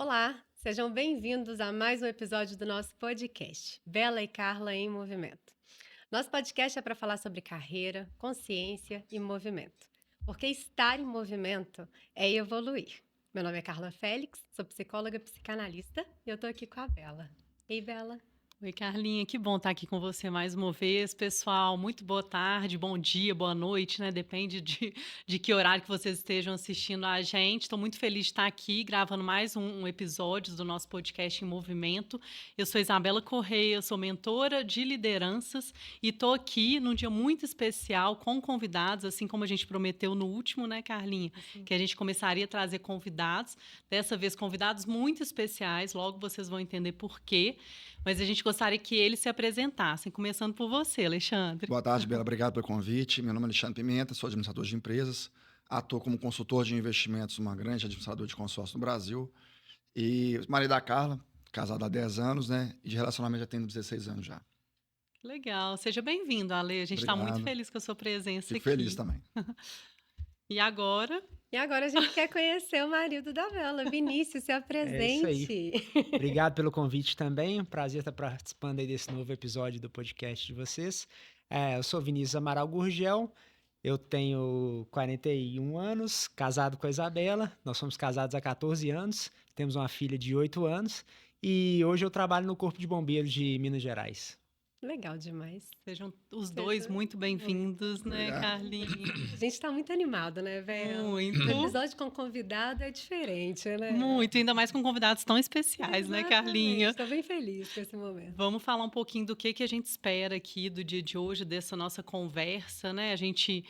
Olá, sejam bem-vindos a mais um episódio do nosso podcast, Bela e Carla em Movimento. Nosso podcast é para falar sobre carreira, consciência e movimento, porque estar em movimento é evoluir. Meu nome é Carla Félix, sou psicóloga e psicanalista e eu tô aqui com a Bela. Ei, Bela. Oi, Carlinha, que bom estar aqui com você mais uma vez. Pessoal, muito boa tarde, bom dia, boa noite, né? Depende de que horário que vocês estejam assistindo a gente. Estou muito feliz de estar aqui gravando mais um episódio do nosso podcast em Movimento. Eu sou Isabela Correia, sou mentora de lideranças e estou aqui num dia muito especial com convidados, assim como a gente prometeu no último, né, Carlinha? Que a gente começaria a trazer convidados, dessa vez convidados muito especiais, logo vocês vão entender por quê. Mas a gente gostaria que eles se apresentassem, começando por você, Alexandre. Boa tarde, Bela. Obrigado pelo convite. Meu nome é Alexandre Pimenta, sou administrador de empresas. Atuo como consultor de investimentos numa grande administradora de consórcio no Brasil. E marido da Carla, casado há 10 anos, né? E de relacionamento já tenho 16 anos já. Legal, seja bem-vindo, Ale. A gente está muito Obrigado. feliz com a sua presença Fico aqui. feliz também. E agora? E agora a gente quer conhecer o marido da Bela, Vinícius, se É isso aí. apresente. Obrigado pelo convite também. Um prazer estar participando aí desse novo episódio do podcast de vocês. Eu sou Vinícius Amaral Gurgel, eu tenho 41 anos, casado com a Isabela. Nós somos casados há 14 anos, temos uma filha de 8 anos e hoje eu trabalho no Corpo de Bombeiros de Minas Gerais. Legal demais. Sejam os dois muito bem-vindos, né, Obrigado. Carlinha? A gente tá muito animado, né, Bela? Muito. O episódio com convidado é diferente, né? Muito, ainda mais com convidados tão especiais, né, Carlinha? Estou bem feliz com esse momento. Vamos falar um pouquinho do que a gente espera aqui do dia de hoje, dessa nossa conversa, né? A gente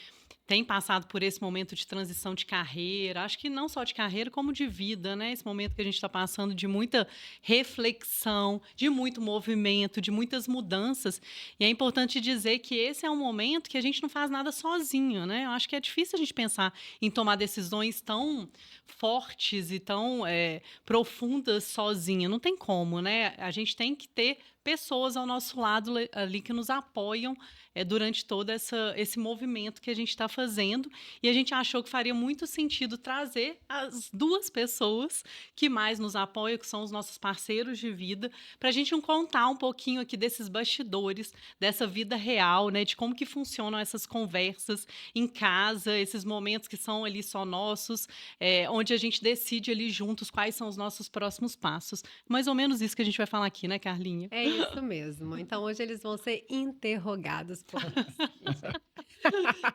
tem passado por esse momento de transição de carreira, acho que não só de carreira, como de vida, né? Esse momento que a gente está passando de muita reflexão, de muito movimento, de muitas mudanças. E é importante dizer que esse é um momento que a gente não faz nada sozinho, né? Eu acho que é difícil a gente pensar em tomar decisões tão fortes e tão profundas sozinha. Não tem como, né? A gente tem que ter pessoas ao nosso lado ali que nos apoiam durante todo esse movimento que a gente está fazendo. E a gente achou que faria muito sentido trazer as duas pessoas que mais nos apoiam, que são os nossos parceiros de vida, para a gente contar um pouquinho aqui desses bastidores, dessa vida real, né, de como que funcionam essas conversas em casa, esses momentos que são ali só nossos, onde a gente decide ali juntos quais são os nossos próximos passos. Mais ou menos isso que a gente vai falar aqui, né, Carlinha? É isso mesmo. Então hoje eles vão ser interrogados por nós.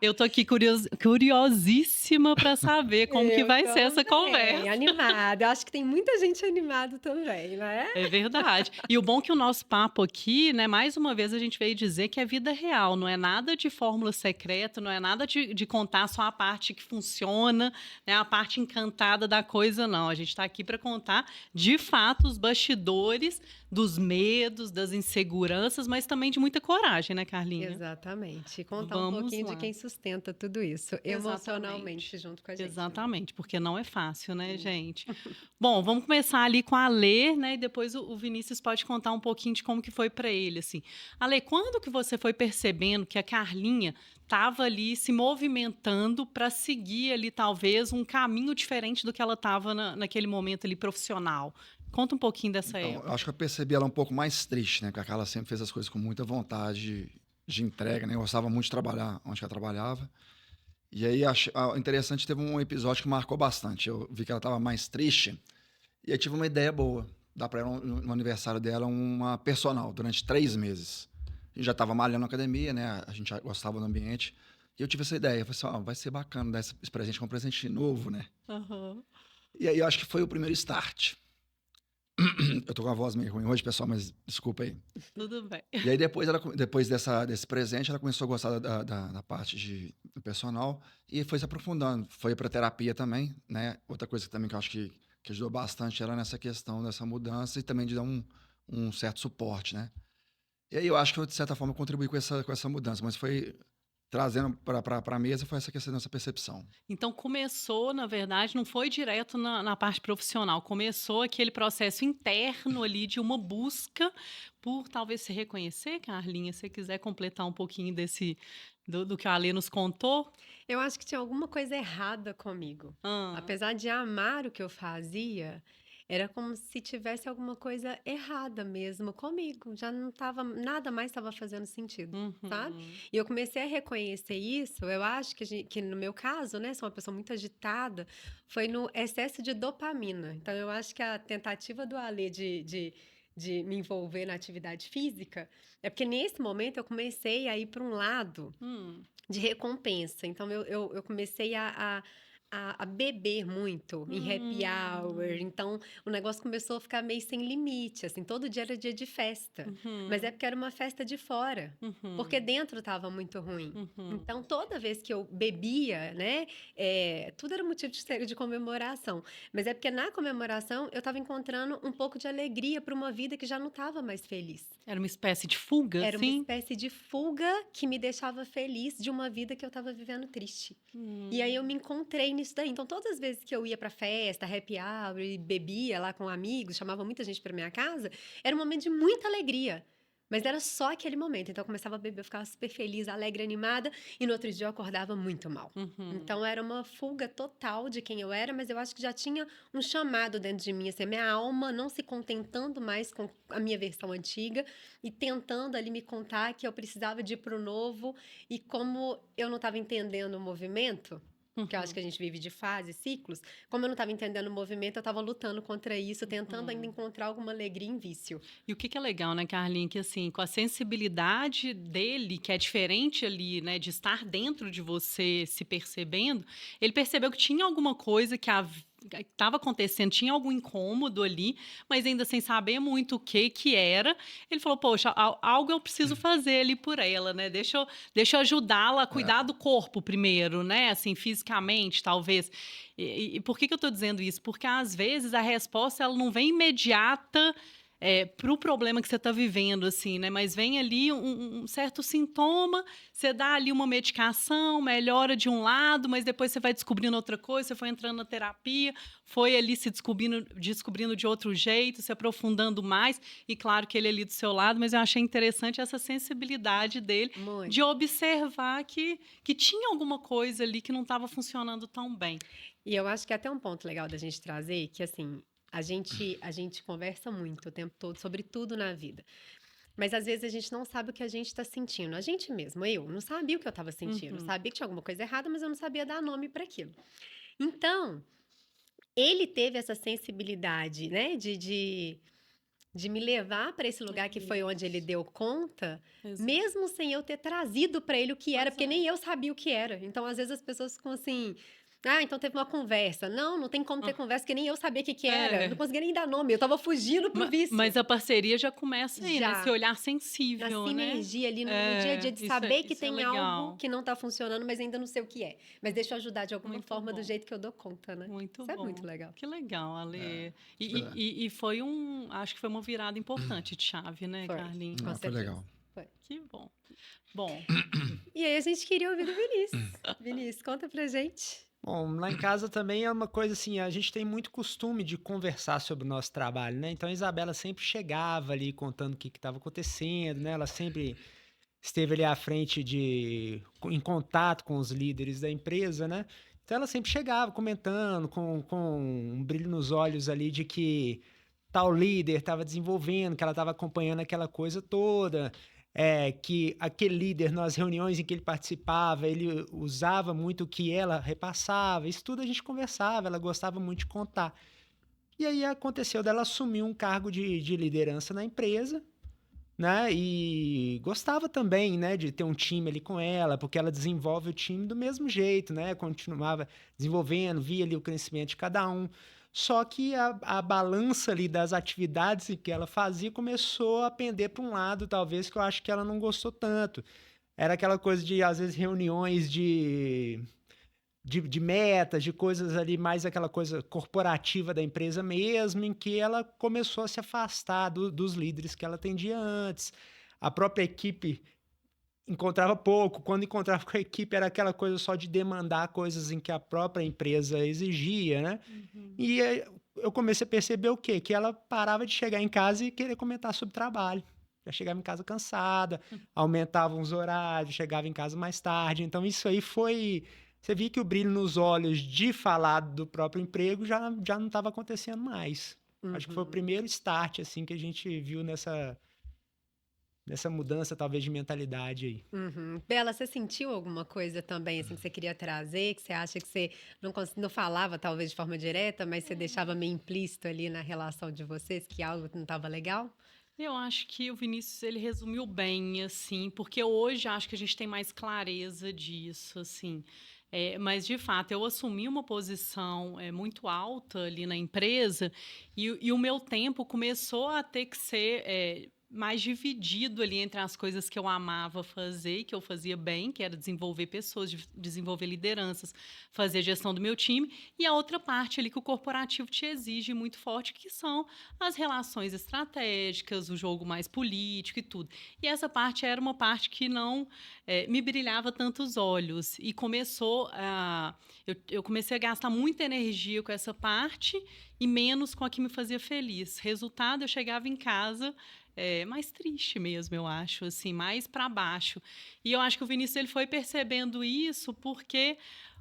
Eu tô aqui curiosíssima para saber como que vai ser essa conversa. Animada. Eu acho que tem muita gente animada também, né? É verdade. E o bom é que o nosso papo aqui, né, mais uma vez a gente veio dizer que é vida real, não é nada de fórmula secreta, não é nada de contar só a parte que funciona, né, a parte encantada da coisa, não. A gente está aqui para contar, de fato, os bastidores dos medos, das inseguranças, mas também de muita coragem, né, Carlinha? Exatamente. Contar um Vamos pouquinho lá. de quem sustenta tudo isso emocionalmente junto com a gente. Exatamente, porque não é fácil, né, gente? Bom, vamos começar ali com a Alê, né? E depois o Vinícius pode contar um pouquinho de como que foi para ele, assim. Alê, quando que você foi percebendo que a Carlinha estava ali se movimentando para seguir ali talvez um caminho diferente do que ela estava naquele momento ali profissional? Conta um pouquinho dessa Então, época. eu acho que eu percebi ela um pouco mais triste, né? Porque a Carla sempre fez as coisas com muita vontade de entrega, né? Eu gostava muito de trabalhar onde ela trabalhava. E aí, interessante, teve um episódio que marcou bastante. Eu vi que ela estava mais triste e aí tive uma ideia boa. Dar para ela, no aniversário dela, uma personal durante 3 meses. A gente já estava malhando na academia, né? A gente já gostava do ambiente. E eu tive essa ideia. Eu falei assim, vai ser bacana dar esse presente, com um presente novo, né? Uhum. E aí, eu acho que foi o primeiro start. Eu tô com a voz meio ruim hoje, pessoal, mas desculpa aí. Tudo bem. E aí, depois desse presente, ela começou a gostar da parte do personal e foi se aprofundando. Foi para terapia também, né? Outra coisa que também que eu acho que ajudou bastante era nessa questão dessa mudança e também de dar um certo suporte, né? E aí eu acho que eu, de certa forma, contribuí com essa mudança, mas foi trazendo para a mesa foi essa questão dessa percepção. Então começou, na verdade, não foi direto na parte profissional, começou aquele processo interno ali de uma busca por talvez se reconhecer, Carlinha, se você quiser completar um pouquinho do que a Alê nos contou. Eu acho que tinha alguma coisa errada comigo. Apesar de amar o que eu fazia, era como se tivesse alguma coisa errada mesmo comigo, já não estava nada mais estava fazendo sentido, sabe. Uhum. E eu comecei a reconhecer isso, eu acho que no meu caso, né, sou uma pessoa muito agitada, foi no excesso de dopamina. Então eu acho que a tentativa do Alê de me envolver na atividade física, é porque nesse momento eu comecei a ir para um lado Hum. de recompensa. Então eu comecei a beber muito em happy hour, Hum. então o negócio começou a ficar meio sem limite, assim, todo dia era dia de festa. Mas é Uhum. porque era uma festa de fora, porque Uhum. dentro estava muito ruim. Uhum. Então toda vez que eu bebia, né, tudo era motivo de comemoração. Mas é porque na comemoração eu estava encontrando um pouco de alegria para uma vida que já não estava mais feliz. Era uma espécie de fuga, Era uma assim? espécie de fuga que me deixava feliz de uma vida que eu estava vivendo triste. E aí eu Hum. me encontrei nisso daí. Então, todas as vezes que eu ia pra festa, happy hour e bebia lá com amigos, chamava muita gente pra minha casa, era um momento de muita alegria. Mas era só aquele momento. Então, eu começava a beber, eu ficava super feliz, alegre, animada, e no outro dia eu acordava muito mal. Uhum. Então, era uma fuga total de quem eu era, mas eu acho que já tinha um chamado dentro de mim, assim, a minha alma não se contentando mais com a minha versão antiga e tentando ali me contar que eu precisava de ir pro novo. E como eu não estava entendendo o movimento, que eu acho que a gente vive de fases, ciclos, como eu não estava entendendo o movimento, eu estava lutando contra isso, tentando ainda encontrar alguma alegria em vício. E o que que é legal, né, Carlinhos, que assim, com a sensibilidade dele, que é diferente ali, né, de estar dentro de você, se percebendo, ele percebeu que tinha alguma coisa que estava acontecendo, tinha algum incômodo ali, mas ainda sem saber muito o que que era. Ele falou, poxa, algo eu preciso fazer ali por ela, né? Deixa eu ajudá-la a cuidar do corpo primeiro, né? Assim, fisicamente, talvez. E por que que eu estou dizendo isso? Porque às vezes a resposta ela não vem imediata para o problema que você está vivendo, assim, né? Mas vem ali um certo sintoma, você dá ali uma medicação, melhora de um lado, mas depois você vai descobrindo outra coisa, você foi entrando na terapia, foi ali se descobrindo de outro jeito, se aprofundando mais, e claro que ele ali do seu lado, mas eu achei interessante essa sensibilidade dele de Muito. observar que tinha alguma coisa ali que não estava funcionando tão bem. E eu acho que é até um ponto legal da gente trazer, que assim, a gente conversa muito o tempo todo sobre tudo na vida. Mas às vezes a gente não sabe o que a gente está sentindo. A gente mesmo, eu, não sabia o que eu estava sentindo. Uhum. Sabia que tinha alguma coisa errada, mas eu não sabia dar nome para aquilo. Então, ele teve essa sensibilidade, né, de me levar para esse lugar que foi onde ele deu conta, Exato. mesmo sem eu ter trazido para ele o que era, Pois porque é. nem eu sabia o que era. Então, às vezes as pessoas ficam assim: "Ah, então teve uma conversa". Não, não tem como ter Ah, conversa, porque nem eu sabia o que que era. Eu não é. conseguia nem dar nome, eu estava fugindo pro vício. Mas a parceria já começa aí, nesse Já. olhar Na sensível, né? sinergia ali, no dia a dia É, de saber que isso é tem algo legal. que não tá funcionando, mas ainda não sei o que é. Mas deixa eu ajudar de alguma Muito forma, do bom, jeito que eu dou conta, né. muito Isso é muito bom. legal. Que legal, É, Ale. de verdade. E foi acho que foi uma virada importante de chave, né, Foi, Carlinhos? com Não, foi certeza. legal. Foi. Que bom. Bom, E aí a gente queria ouvir do Vinícius. Vinícius, conta pra gente. Bom, lá em casa também é uma coisa assim, a gente tem muito costume de conversar sobre o nosso trabalho, né? Então a Isabela sempre chegava ali contando o que estava acontecendo, né? Ela sempre esteve ali à frente em contato com os líderes da empresa, né? Então ela sempre chegava comentando com um brilho nos olhos ali de que tal líder estava desenvolvendo, que ela estava acompanhando aquela coisa toda, que aquele líder, nas reuniões em que ele participava, ele usava muito o que ela repassava, isso tudo a gente conversava, ela gostava muito de contar. E aí aconteceu dela assumir um cargo de liderança na empresa, né? E gostava também, né, de ter um time ali com ela, porque ela desenvolve o time do mesmo jeito, né? Continuava desenvolvendo, via ali o crescimento de cada um. Só que a balança ali das atividades que ela fazia começou a pender para um lado, talvez, que eu acho que ela não gostou tanto. Era aquela coisa de, às vezes, reuniões de metas, de coisas ali, mais aquela coisa corporativa da empresa mesmo, em que ela começou a se afastar dos líderes que ela atendia antes. A própria equipe encontrava pouco, quando encontrava com a equipe era aquela coisa só de demandar coisas em que a própria empresa exigia, né? E eu comecei a perceber o quê? Que ela parava de chegar em casa e querer comentar sobre trabalho. Já chegava em casa cansada, aumentava os horários, chegava em casa mais tarde. Então isso aí foi... Você via que o brilho nos olhos de falar do próprio emprego já não estava acontecendo mais. Acho que foi o Uhum. primeiro start, assim, que a gente viu nessa mudança, talvez, de mentalidade aí. Uhum. Bela, você sentiu alguma coisa também, assim, que você queria trazer, que você acha que você não falava, talvez, de forma direta, mas você deixava meio implícito ali na relação de vocês, que algo não estava legal? Eu acho que o Vinícius ele resumiu bem, assim, porque hoje acho que a gente tem mais clareza disso, assim. Mas de fato eu assumi uma posição muito alta ali na empresa e o meu tempo começou a ter que ser mais dividido ali entre as coisas que eu amava fazer, que eu fazia bem, que era desenvolver pessoas, desenvolver lideranças, fazer gestão do meu time, e a outra parte ali que o corporativo te exige muito forte, que são as relações estratégicas, o jogo mais político e tudo. E essa parte era uma parte que não me brilhava tanto os olhos. E começou a. Eu comecei a gastar muita energia com essa parte e menos com a que me fazia feliz. Resultado, eu chegava em casa. Mais triste mesmo, eu acho, assim, mais para baixo. E eu acho que o Vinícius ele foi percebendo isso porque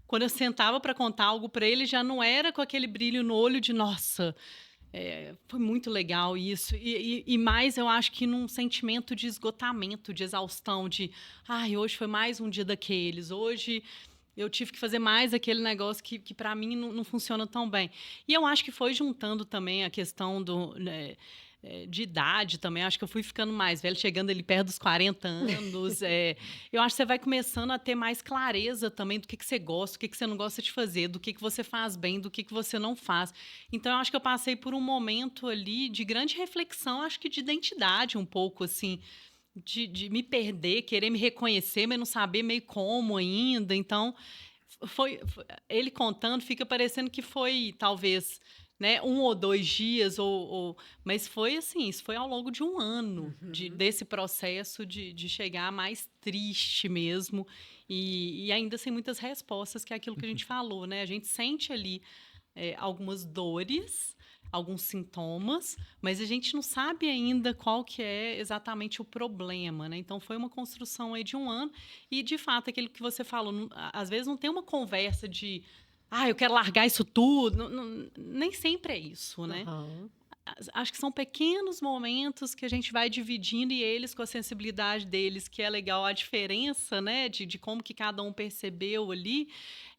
quando eu sentava para contar algo para ele, já não era com aquele brilho no olho de nossa, foi muito legal isso. E mais, eu acho que num sentimento de esgotamento, de exaustão, de ai, hoje foi mais um dia daqueles, hoje eu tive que fazer mais aquele negócio que para mim não funciona tão bem. E eu acho que foi juntando também a questão de idade também, acho que eu fui ficando mais velha, chegando ali perto dos 40 anos. Eu acho que você vai começando a ter mais clareza também do que você gosta, do que você não gosta de fazer, do que você faz bem, do que você não faz. Então, eu acho que eu passei por um momento ali de grande reflexão, acho que de identidade um pouco, assim, de me perder, querer me reconhecer, mas não saber meio como ainda. Então, ele contando, fica parecendo que foi, talvez, né, 1 ou 2 dias, mas foi assim, isso foi ao longo de um ano Uhum. desse processo de chegar mais triste mesmo e ainda sem muitas respostas, que é aquilo que a gente falou, né? A gente sente ali algumas dores, alguns sintomas, mas a gente não sabe ainda qual que é exatamente o problema, né? Então foi uma construção aí de um ano e de fato aquilo que você falou, às vezes não tem uma conversa de eu quero largar isso tudo, nem sempre é isso, né? Aham. Acho que são pequenos momentos que a gente vai dividindo e eles com a sensibilidade deles, que é legal a diferença, né, de como que cada um percebeu ali,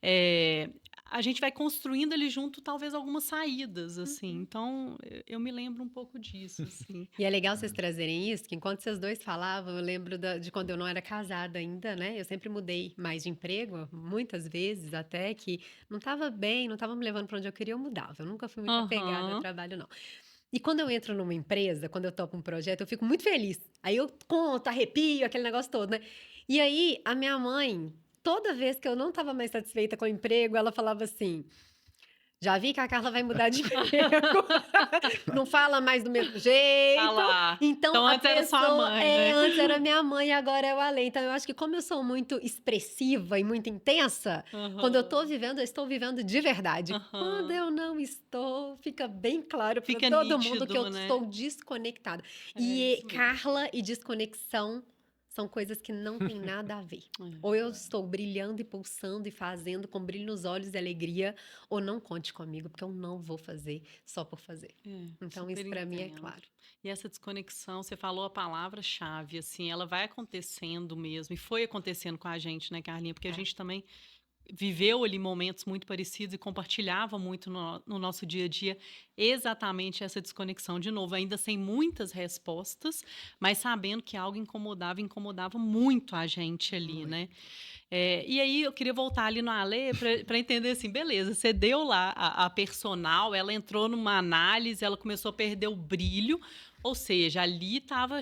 é, a gente vai construindo ali junto talvez algumas saídas, assim. Uhum. Então, eu me lembro um pouco disso, assim. E é legal vocês trazerem isso, que enquanto vocês dois falavam, eu lembro de quando eu não era casada ainda, né? Eu sempre mudei mais de emprego, muitas vezes até, que não estava bem, não estava me levando para onde eu queria, eu mudava. Eu nunca fui muito apegada a Aham. trabalho, não. E quando eu entro numa empresa, quando eu topo um projeto, eu fico muito feliz. Aí eu conto, arrepio, aquele negócio todo, né? E aí, a minha mãe, toda vez que eu não estava mais satisfeita com o emprego, ela falava assim: já vi que a Carla vai mudar de emprego, não fala mais do mesmo Ah jeito. lá. Então, Então, a antes era sua pessoa mãe, né? antes era minha mãe e agora é o além. Então, eu acho que como eu sou muito expressiva e muito intensa, quando eu tô Aham. vivendo, eu estou vivendo de verdade. Quando Aham. eu não estou, fica bem claro para Fica todo mundo que eu nítido, né? estou desconectada. É E isso mesmo. Carla e desconexão são coisas que não têm nada a ver. Ou É. eu estou brilhando e pulsando e fazendo com brilho nos olhos e alegria, ou não conte comigo, porque eu não vou fazer só por fazer. Então, isso Super para mim é entendo. claro. E essa desconexão, você falou a palavra-chave, assim, ela vai acontecendo mesmo, e foi acontecendo com a gente, né, Carlinha? Porque a É. gente também viveu ali momentos muito parecidos e compartilhava muito no nosso dia a dia exatamente essa desconexão. De novo, ainda sem muitas respostas, mas sabendo que algo incomodava muito a gente ali, Muito. né? E aí eu queria voltar ali no Alê para entender assim, beleza, você deu lá a personal, ela entrou numa análise, ela começou a perder o brilho, ou seja, ali estava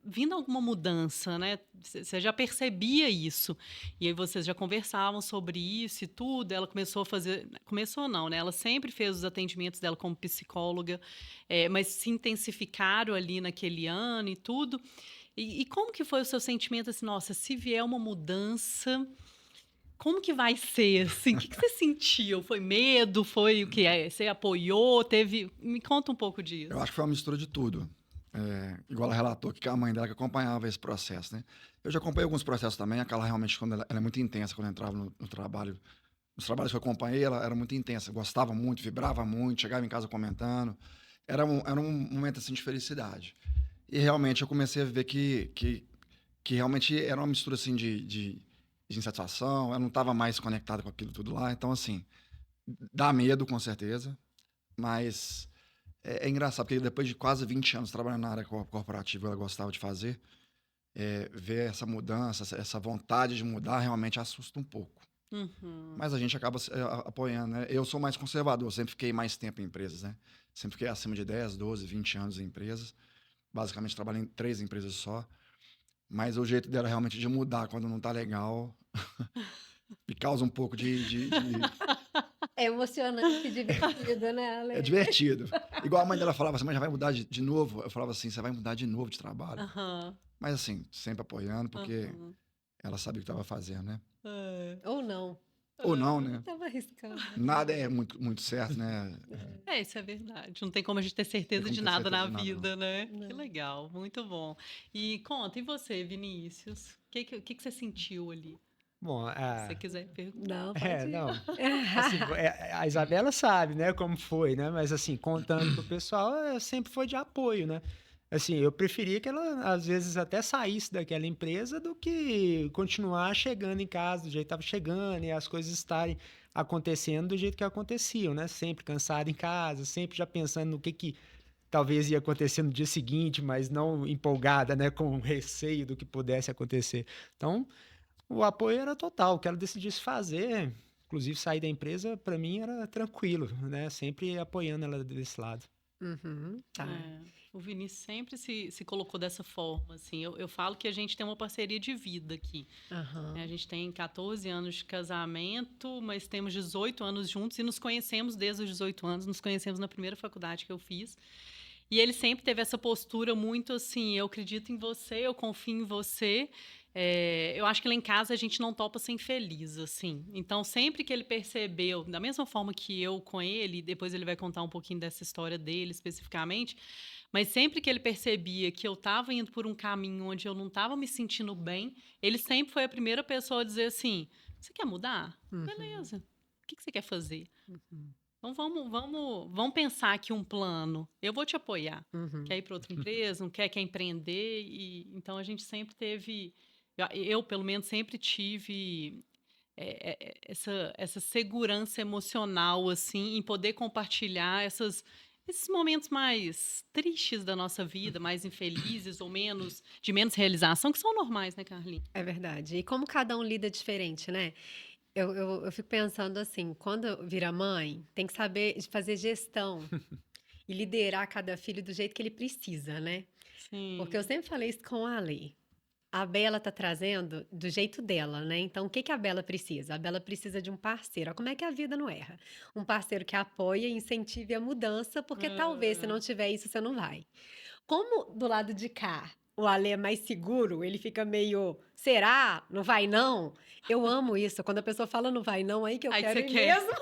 vindo alguma mudança, né? Você já percebia isso. E aí vocês já conversavam sobre isso e tudo. Ela começou a fazer. Começou não, né? Ela sempre fez os atendimentos dela como psicóloga, mas se intensificaram ali naquele ano e tudo. E como que foi o seu sentimento assim, nossa, se vier uma mudança, como que vai ser, assim? O que você sentiu? Foi medo? Foi o quê? Você apoiou? Teve me conta um pouco Eu disso. acho que foi uma mistura de tudo. Igual ela relatou que a mãe dela que acompanhava esse processo, né? Eu já acompanhei alguns processos também, aquela realmente, quando ela é muito intensa, quando entrava no trabalho. Nos trabalhos que eu acompanhei, ela era muito intensa, gostava muito, vibrava muito, chegava em casa comentando. era um momento assim de felicidade. E realmente eu comecei a ver que realmente era uma mistura assim de insatisfação, eu não estava mais conectado com aquilo tudo lá. Então, assim, dá medo, com certeza, mas é engraçado, porque depois de quase 20 anos trabalhando na área corporativa, eu gostava de fazer, ver essa mudança, essa vontade de mudar, realmente assusta um pouco. Uhum. Mas a gente acaba apoiando, né? Eu sou mais conservador, sempre fiquei mais tempo em empresas, né? Sempre fiquei acima de 10, 12, 20 anos em empresas. Basicamente, trabalhei em 3 empresas só. Mas o jeito dela realmente de mudar quando não tá legal me causa um pouco É emocionante e divertido, né, É Ale? divertido. Igual a mãe dela falava assim, mas já vai mudar de novo? Eu falava assim, você vai mudar de novo de trabalho? Aham, Mas assim, sempre apoiando, porque aham. ela sabia o que estava fazendo, né? É. Ou não. Ou não, Eu né? tava arriscando. Nada é muito certo, né? Isso é verdade. Não tem como a gente ter Tem certeza como de ter nada certeza na de nada, não. vida, né? Que Não. legal, muito bom. E conta, e você, Vinícius? O que você sentiu ali? Bom, Se você quiser perguntar. Não, pode ir. não. Assim, a Isabela sabe, né, como foi, né? Mas assim, contando pro pessoal, sempre foi de apoio, né? Assim, eu preferia que ela, às vezes, até saísse daquela empresa do que continuar chegando em casa do jeito que estava chegando e as coisas estarem acontecendo do jeito que aconteciam, né? Sempre cansada em casa, sempre já pensando no que talvez ia acontecer no dia seguinte, mas não empolgada, né? Com receio do que pudesse acontecer. Então, o apoio era total. O que ela decidisse fazer, inclusive sair da empresa, para mim era tranquilo, né? Sempre apoiando ela desse lado. Uhum, tá. É, o Vinícius sempre se colocou dessa forma, assim. Eu falo que a gente tem uma parceria de vida aqui. Né? A Aham. gente tem 14 anos de casamento, mas temos 18 anos juntos e nos conhecemos desde os 18 anos. Nos conhecemos na primeira faculdade que eu fiz. E ele sempre teve essa postura muito assim, eu acredito em você, eu confio em você. Eu acho que lá em casa a gente não topa ser infeliz, assim. Então, sempre que ele percebeu, da mesma forma que eu com ele, depois ele vai contar um pouquinho dessa história dele especificamente, mas sempre que ele percebia que eu estava indo por um caminho onde eu não estava me sentindo bem, ele sempre foi a primeira pessoa a dizer assim: você quer mudar? Uhum. Beleza. O que você quer fazer? Uhum. Então vamos pensar aqui um plano. Eu vou te apoiar. Uhum. Quer ir para outra empresa? Não quer empreender? E então a gente sempre teve, eu pelo menos sempre tive essa segurança emocional assim em poder compartilhar esses momentos mais tristes da nossa vida, mais infelizes ou de menos realização, que são normais, né, Carlinhos? É verdade. E como cada um lida diferente, né? Eu fico pensando assim, quando vira mãe, tem que saber fazer gestão e liderar cada filho do jeito que ele precisa, né? Porque eu Sim. sempre falei isso com a Ale. A Bela tá trazendo do jeito dela, né? Então, o que que a Bela precisa? A Bela precisa de um parceiro. Ó, como é que a vida não erra? Um parceiro que apoia e incentive a mudança, porque talvez se não Ah, tiver isso, você não vai. Como do lado de cá o Ale é mais seguro, ele fica meio, será? Não vai não? Eu amo isso, quando a pessoa fala não vai não, aí que eu aí que quero você ir quer. mesmo.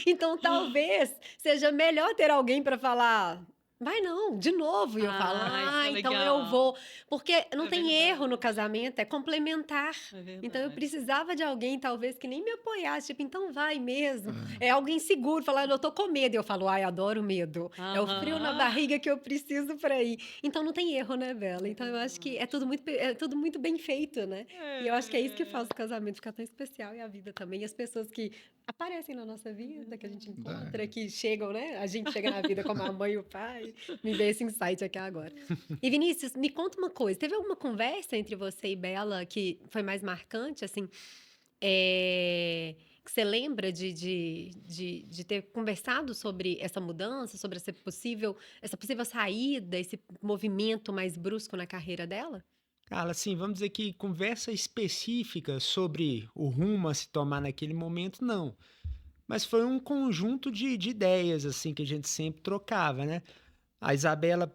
Então talvez seja melhor ter alguém para falar, vai não, de novo. E eu falo, Ah, isso é então eu vou. legal. Porque não É tem erro no verdade. casamento, é complementar. É Então eu verdade. precisava de alguém, talvez, que nem me apoiasse, tipo, então vai mesmo. É. É alguém seguro, falar, eu tô com medo. E eu falo, ai, adoro medo. É o frio na Aham. barriga que eu preciso para ir. Então não tem erro, né, Bela? É Então eu acho que verdade. é tudo muito bem feito, né? E eu acho que é isso que faz É, o casamento ficar tão especial e a vida também. E as pessoas que aparecem na nossa é vida, que a gente encontra, É. que chegam, né? A gente chega na vida como a mãe e o pai. Me veio esse insight aqui agora. E Vinícius, me conta uma coisa. Teve alguma conversa entre você e Bela que foi mais marcante, assim? Que você lembra de ter conversado sobre essa mudança, sobre essa possível saída, esse movimento mais brusco na carreira dela? Cara, assim, vamos dizer que conversa específica sobre o rumo a se tomar naquele momento, não. Mas foi um conjunto de ideias, assim, que a gente sempre trocava, né? A Isabela,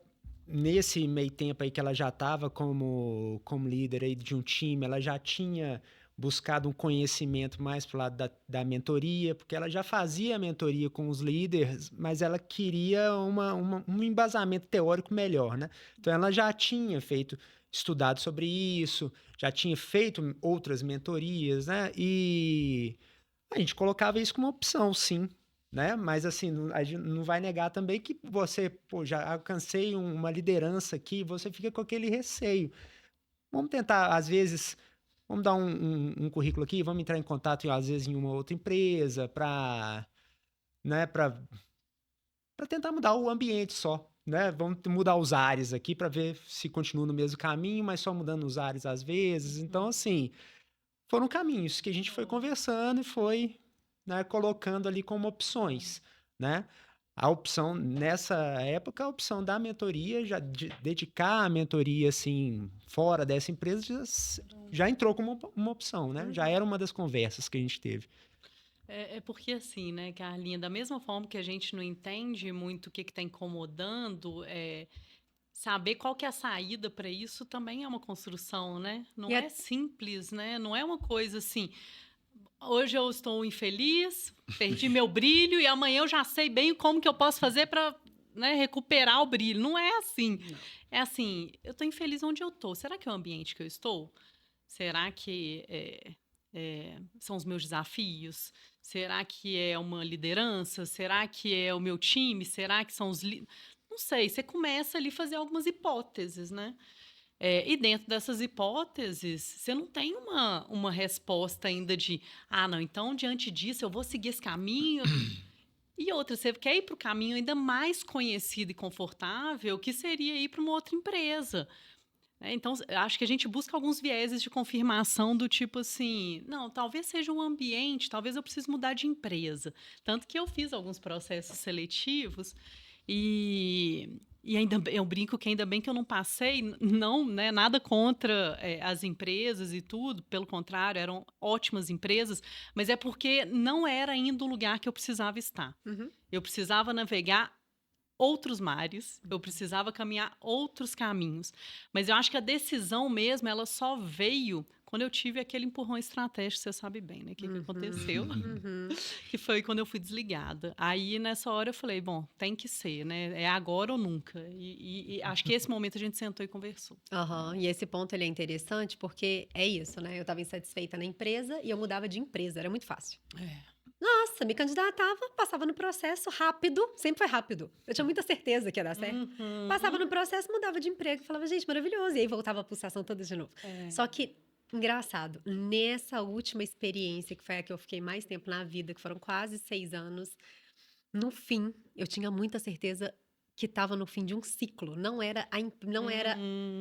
nesse meio tempo aí que ela já estava como líder aí de um time, ela já tinha buscado um conhecimento mais pro lado da mentoria, porque ela já fazia a mentoria com os líderes, mas ela queria um embasamento teórico melhor, né? Então ela já tinha estudado sobre isso, já tinha feito outras mentorias, né? E a gente colocava isso como opção, sim. né? Mas assim, a gente não vai negar também que você, pô, já alcancei uma liderança aqui, você fica com aquele receio. Vamos tentar, às vezes, vamos dar um currículo aqui, vamos entrar em contato, às vezes, em uma outra empresa para, né, para tentar mudar o ambiente só, né? Vamos mudar os ares aqui para ver se continua no mesmo caminho, mas só mudando os ares às vezes. Então, assim, foram caminhos que a gente foi conversando e foi, né, colocando ali como opções, né? A opção, nessa época, a opção da mentoria, já dedicar a mentoria, assim, fora dessa empresa, já entrou como uma opção, né? Já era uma das conversas que a gente teve. É porque assim, né, Carlinha, da mesma forma que a gente não entende muito o que está incomodando, saber qual que é a saída para isso também é uma construção, né? Não E é simples, né? Não é uma coisa assim, hoje eu estou infeliz, perdi meu brilho e amanhã eu já sei bem como que eu posso fazer para, né, recuperar o brilho. Não é assim. Não. É assim, eu estou infeliz onde eu estou. Será que é o ambiente que eu estou? Será que são os meus desafios? Será que é uma liderança? Será que é o meu time? Será que são os... Não sei, você começa ali a fazer algumas hipóteses, né? E dentro dessas hipóteses, você não tem uma resposta ainda de, não, então, diante disso, eu vou seguir esse caminho. E outra, você quer ir para o caminho ainda mais conhecido e confortável, que seria ir para uma outra empresa. Então, acho que a gente busca alguns vieses de confirmação do tipo assim, não, talvez seja um ambiente, talvez eu precise mudar de empresa. Tanto que eu fiz alguns processos seletivos e ainda eu brinco que ainda bem que eu não passei, não, né, nada contra as empresas e tudo, pelo contrário, eram ótimas empresas, mas é porque não era ainda o lugar que eu precisava estar. Uhum. Eu precisava navegar outros mares, eu precisava caminhar outros caminhos. Mas eu acho que a decisão mesmo, ela só veio quando eu tive aquele empurrão estratégico, você sabe bem, né? O que aconteceu? Uhum. Que foi quando eu fui desligada. Aí, nessa hora, eu falei, bom, tem que ser, né? É agora ou nunca. E acho que esse momento a gente sentou e conversou. Aham. E esse ponto ele é interessante porque é isso, né? Eu estava insatisfeita na empresa e eu mudava de empresa, era muito fácil. Nossa, me candidatava, passava no processo rápido, sempre foi rápido. Eu tinha muita certeza que ia dar certo. Uhum. Passava no processo, mudava de emprego, falava, gente, maravilhoso. E aí voltava a pulsação toda de novo. Só que, engraçado, nessa última experiência, que foi a que eu fiquei mais tempo na vida, que foram quase 6 anos, no fim, eu tinha muita certeza que estava no fim de um ciclo. Não era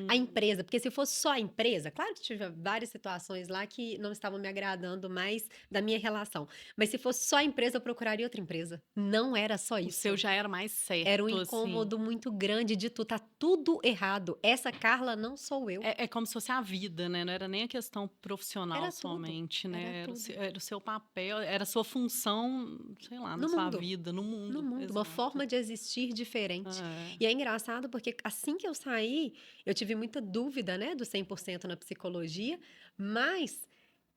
a empresa, porque se fosse só a empresa, claro que tive várias situações lá que não estavam me agradando mais da minha relação. Mas se fosse só a empresa, eu procuraria outra empresa. Não era só O isso. seu já era mais certo, Era um assim. incômodo muito grande de tá tudo errado. Essa Carla não sou eu. É como se fosse a vida, né? Não era nem a questão profissional Era tudo, somente, né? era tudo. Era o seu papel, era a sua função, sei lá, na No sua mundo. vida, no mundo. No mundo, uma Exato. forma de existir diferente. E é engraçado porque assim que eu saí, eu tive muita dúvida, né, do 100% na psicologia, mas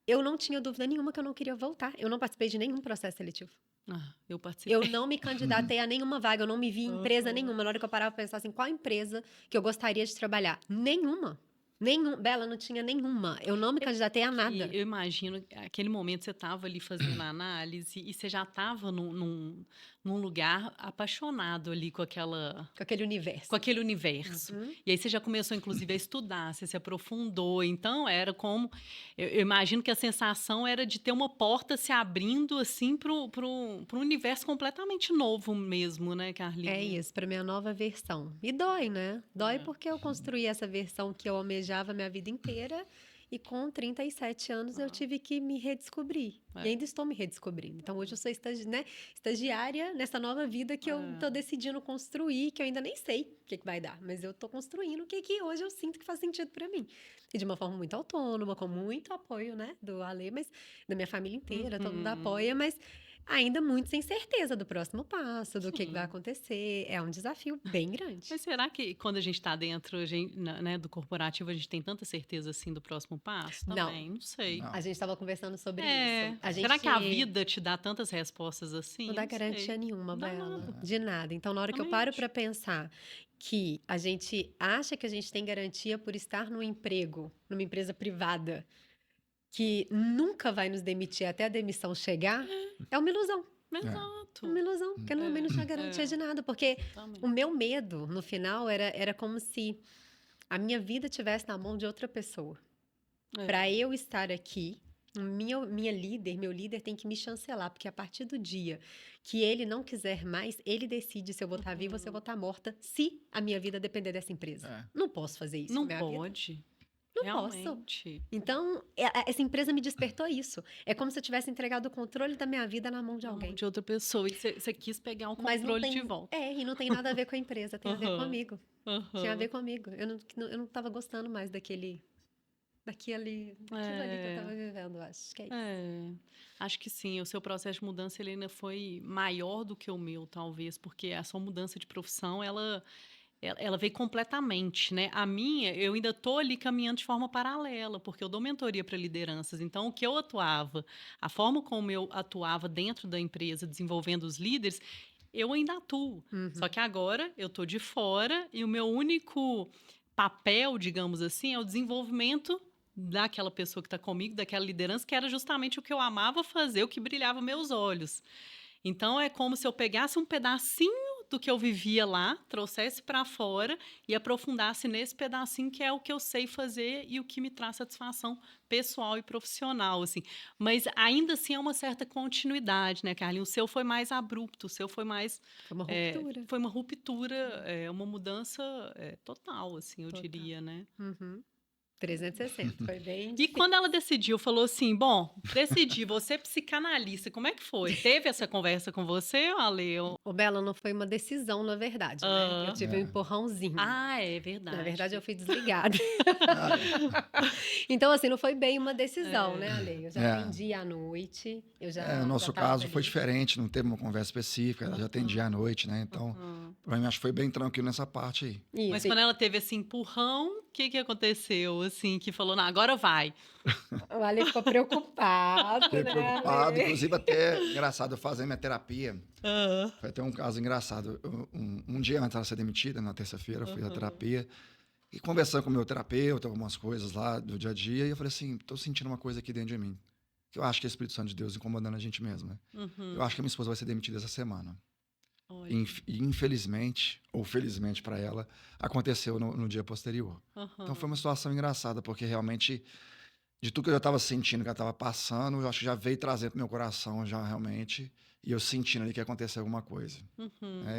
eu não tinha dúvida nenhuma que eu não queria voltar. Eu não participei de nenhum processo seletivo. Eu participei. Eu não me candidatei a nenhuma vaga, eu não me vi em empresa nenhuma. Na hora que eu parava pra pensar assim, qual empresa que eu gostaria de trabalhar? Nenhuma. Bela, não tinha nenhuma. Eu não me candidatei a nada. E eu imagino, aquele momento você estava ali fazendo a análise e você já estava num lugar apaixonado ali com aquele universo. Com aquele universo. E aí você já começou, inclusive, a estudar, você se aprofundou. Então, era como... Eu imagino que a sensação era de ter uma porta se abrindo, assim, para um universo completamente novo mesmo, né, Carlinhos? É isso, para minha nova versão. E dói, né? Dói porque eu construí essa versão que eu almejava minha vida inteira e com 37 anos eu tive que me redescobrir. E ainda estou me redescobrindo. Então hoje eu sou estagiária nessa nova vida que eu estou decidindo construir, que eu ainda nem sei o que vai dar, mas eu estou construindo o que hoje eu sinto que faz sentido para mim. E de uma forma muito autônoma, com muito apoio, né, do Ale, mas da minha família inteira, todo mundo apoia, mas ainda muito sem certeza do próximo passo, do que vai acontecer. É um desafio bem grande. Mas será que quando a gente está dentro, né, do corporativo, a gente tem tanta certeza assim do próximo passo? Também, não sei. Não. A gente estava conversando sobre isso. Será que a vida te dá tantas respostas assim? Não dá garantia nenhuma, Bela. De nada. Então, na hora que eu paro para pensar que a gente acha que a gente tem garantia por estar num emprego, numa empresa privada, que nunca vai nos demitir até a demissão chegar, é uma ilusão. Exato. Exato. Uma ilusão, porque também não tinha garantia de nada. Porque Também. o meu medo, no final, era como se a minha vida estivesse na mão de outra pessoa. É. Para eu estar aqui, meu líder tem que me chancelar, porque a partir do dia que ele não quiser mais, ele decide se eu vou estar viva ou se eu vou estar morta, se a minha vida depender dessa empresa. É. Não posso fazer isso Não com a minha vida. pode. Não posso. Realmente. Então, essa empresa me despertou isso. É como se eu tivesse entregado o controle da minha vida na mão de Na mão alguém. de outra pessoa. E você quis pegar o Mas não controle tem, de volta. e não tem nada a ver com a empresa, tem a ver Aham. comigo. Tinha a Aham. ver comigo. Eu não tava gostando mais daquilo ali que eu tava vivendo, eu acho que é isso. É, acho que sim. O seu processo de mudança ele ainda foi maior do que o meu, talvez, porque a sua mudança de profissão, ela veio completamente, né? A minha, eu ainda estou ali caminhando de forma paralela, porque eu dou mentoria para lideranças. Então, o que eu atuava, a forma como eu atuava dentro da empresa, desenvolvendo os líderes, eu ainda atuo. Só que agora eu estou de fora e o meu único papel, digamos assim, é o desenvolvimento daquela pessoa que está comigo, daquela liderança, que era justamente o que eu amava fazer, o que brilhava meus olhos. Então é como se eu pegasse um pedacinho do que eu vivia lá, trouxesse para fora e aprofundasse nesse pedacinho que é o que eu sei fazer e o que me traz satisfação pessoal e profissional, assim. Mas ainda assim é uma certa continuidade, né, Carlinhos? O seu foi mais abrupto, o seu foi mais Foi uma ruptura. foi uma ruptura, uma mudança total, assim, eu Total. diria, né? Uhum. 360, foi bem E difícil. quando ela decidiu, falou assim, bom, decidi, você é psicanalista, como é que foi? Teve essa conversa com você, Ale? O Bela não foi uma decisão, na verdade, né? Eu tive um empurrãozinho. É verdade. Na verdade, eu fui desligada. Ah, Então, assim, não foi bem uma decisão, né, Ale? Eu já É. atendi à noite, eu já o nosso já tava caso foi ali. diferente, não teve uma conversa específica, ela já atendia à noite, né? Então, pra mim, acho que foi bem tranquilo nessa parte aí. Mas Isso. quando ela teve esse empurrão, o que aconteceu? Assim, que falou, não, agora vai. O Ale ficou preocupado, Fiquei né, preocupado, Ale? inclusive até, engraçado, eu fazendo minha terapia, foi até um caso engraçado. Um dia antes dela ser demitida, na terça-feira, eu fui à terapia, e conversando com o meu terapeuta, algumas coisas lá do dia a dia, e eu falei assim, tô sentindo uma coisa aqui dentro de mim, que eu acho que é o Espírito Santo de Deus incomodando a gente mesmo, né? Eu acho que a minha esposa vai ser demitida essa semana. Olha. E infelizmente, ou felizmente para ela, aconteceu no dia posterior. Então foi uma situação engraçada, porque realmente, de tudo que eu já estava sentindo, que ela estava passando, eu acho que já veio trazendo pro meu coração já realmente, e eu sentindo ali que ia acontecer alguma coisa.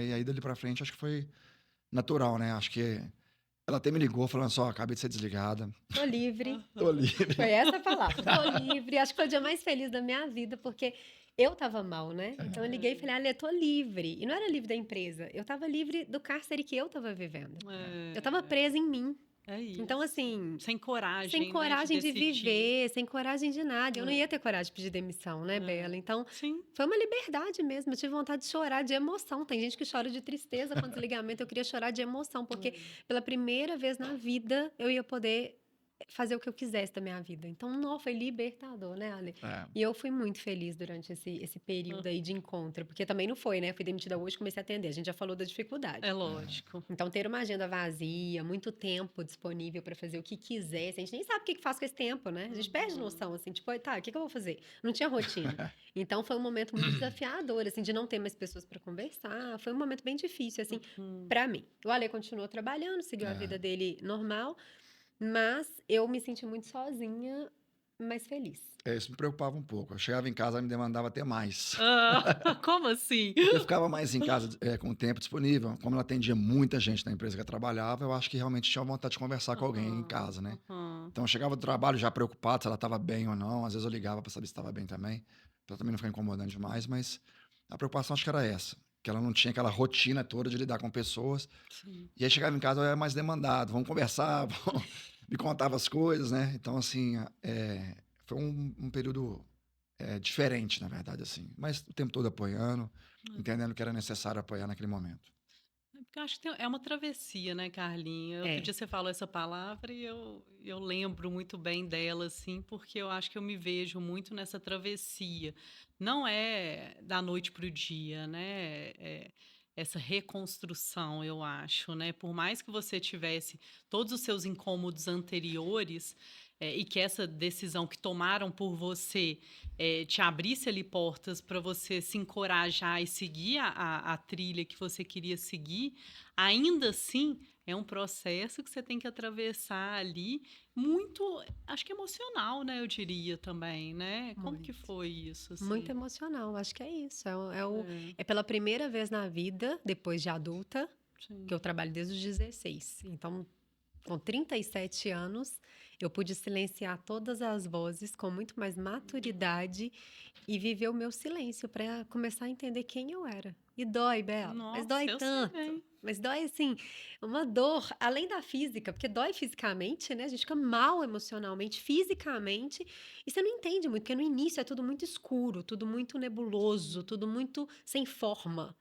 E aí dali para frente acho que foi natural, né? Acho que ela até me ligou falando só, acabei de ser desligada, Tô livre. tô livre. Foi essa a palavra. Tô livre. Acho que foi o dia mais feliz da minha vida, porque eu tava mal, né? Então eu liguei e falei, Ale, tô livre. E não era livre da empresa. Eu tava livre do cárcere que eu tava vivendo. Eu tava presa em mim. É isso. Então, assim, Sem coragem, sem né, coragem de decidir. viver, sem coragem de nada. Eu não ia ter coragem de pedir demissão, né, Bela? Então, Sim. foi uma liberdade mesmo. Eu tive vontade de chorar de emoção. Tem gente que chora de tristeza com desligamento. Eu queria chorar de emoção, porque pela primeira vez na vida eu ia poder fazer o que eu quisesse da minha vida. Então, não, foi libertador, né, Ale? E eu fui muito feliz durante esse período aí de encontro, porque também não foi, né? Fui demitida hoje, comecei a atender. A gente já falou da dificuldade. É lógico. Então, ter uma agenda vazia, muito tempo disponível para fazer o que quisesse. A gente nem sabe o que faz com esse tempo, né? A gente perde noção, assim, tipo, tá, o que eu vou fazer? Não tinha rotina. Então, foi um momento muito desafiador, assim, de não ter mais pessoas para conversar. Foi um momento bem difícil, assim, para mim. O Ale continuou trabalhando, seguiu a vida dele normal, mas eu me senti muito sozinha, mas feliz. Isso me preocupava um pouco. Eu chegava em casa, ela me demandava até mais. Como assim? Eu ficava mais em casa com o tempo disponível. Como ela atendia muita gente na empresa que eu trabalhava, eu acho que realmente tinha vontade de conversar com alguém em casa, né? Então eu chegava do trabalho já preocupado se ela estava bem ou não. Às vezes eu ligava para saber se estava bem também, para também não ficar incomodando demais, mas a preocupação acho que era essa. Que ela não tinha aquela rotina toda de lidar com pessoas. Sim. E aí chegava em casa, eu era mais demandado. Vamos conversar, me contava as coisas, né? Então, assim, foi um período diferente, na verdade, assim. Mas o tempo todo apoiando, entendendo que era necessário apoiar naquele momento. Porque eu acho que é uma travessia, né, Carlinha? Outro dia você falou essa palavra e eu lembro muito bem dela, assim, porque eu acho que eu me vejo muito nessa travessia. Não é da noite para o dia, né? Essa reconstrução, eu acho, né? Por mais que você tivesse todos os seus incômodos anteriores, e que essa decisão que tomaram por você te abrisse ali portas para você se encorajar e seguir a trilha que você queria seguir, ainda assim é um processo que você tem que atravessar ali muito, acho que emocional, né? Eu diria também, né? Como que Muito. foi isso, assim? Muito emocional, acho que é isso. É, É pela primeira vez na vida, depois de adulta, sim. que eu trabalho desde os 16. Então, com 37 anos, eu pude silenciar todas as vozes com muito mais maturidade e viver o meu silêncio para começar a entender quem eu era. E dói, Bela, mas Nossa, dói eu sei tanto. bem. Mas dói, assim, uma dor além da física, porque dói fisicamente, né? A gente fica mal emocionalmente, fisicamente, e você não entende muito, porque no início é tudo muito escuro, tudo muito nebuloso, tudo muito sem forma.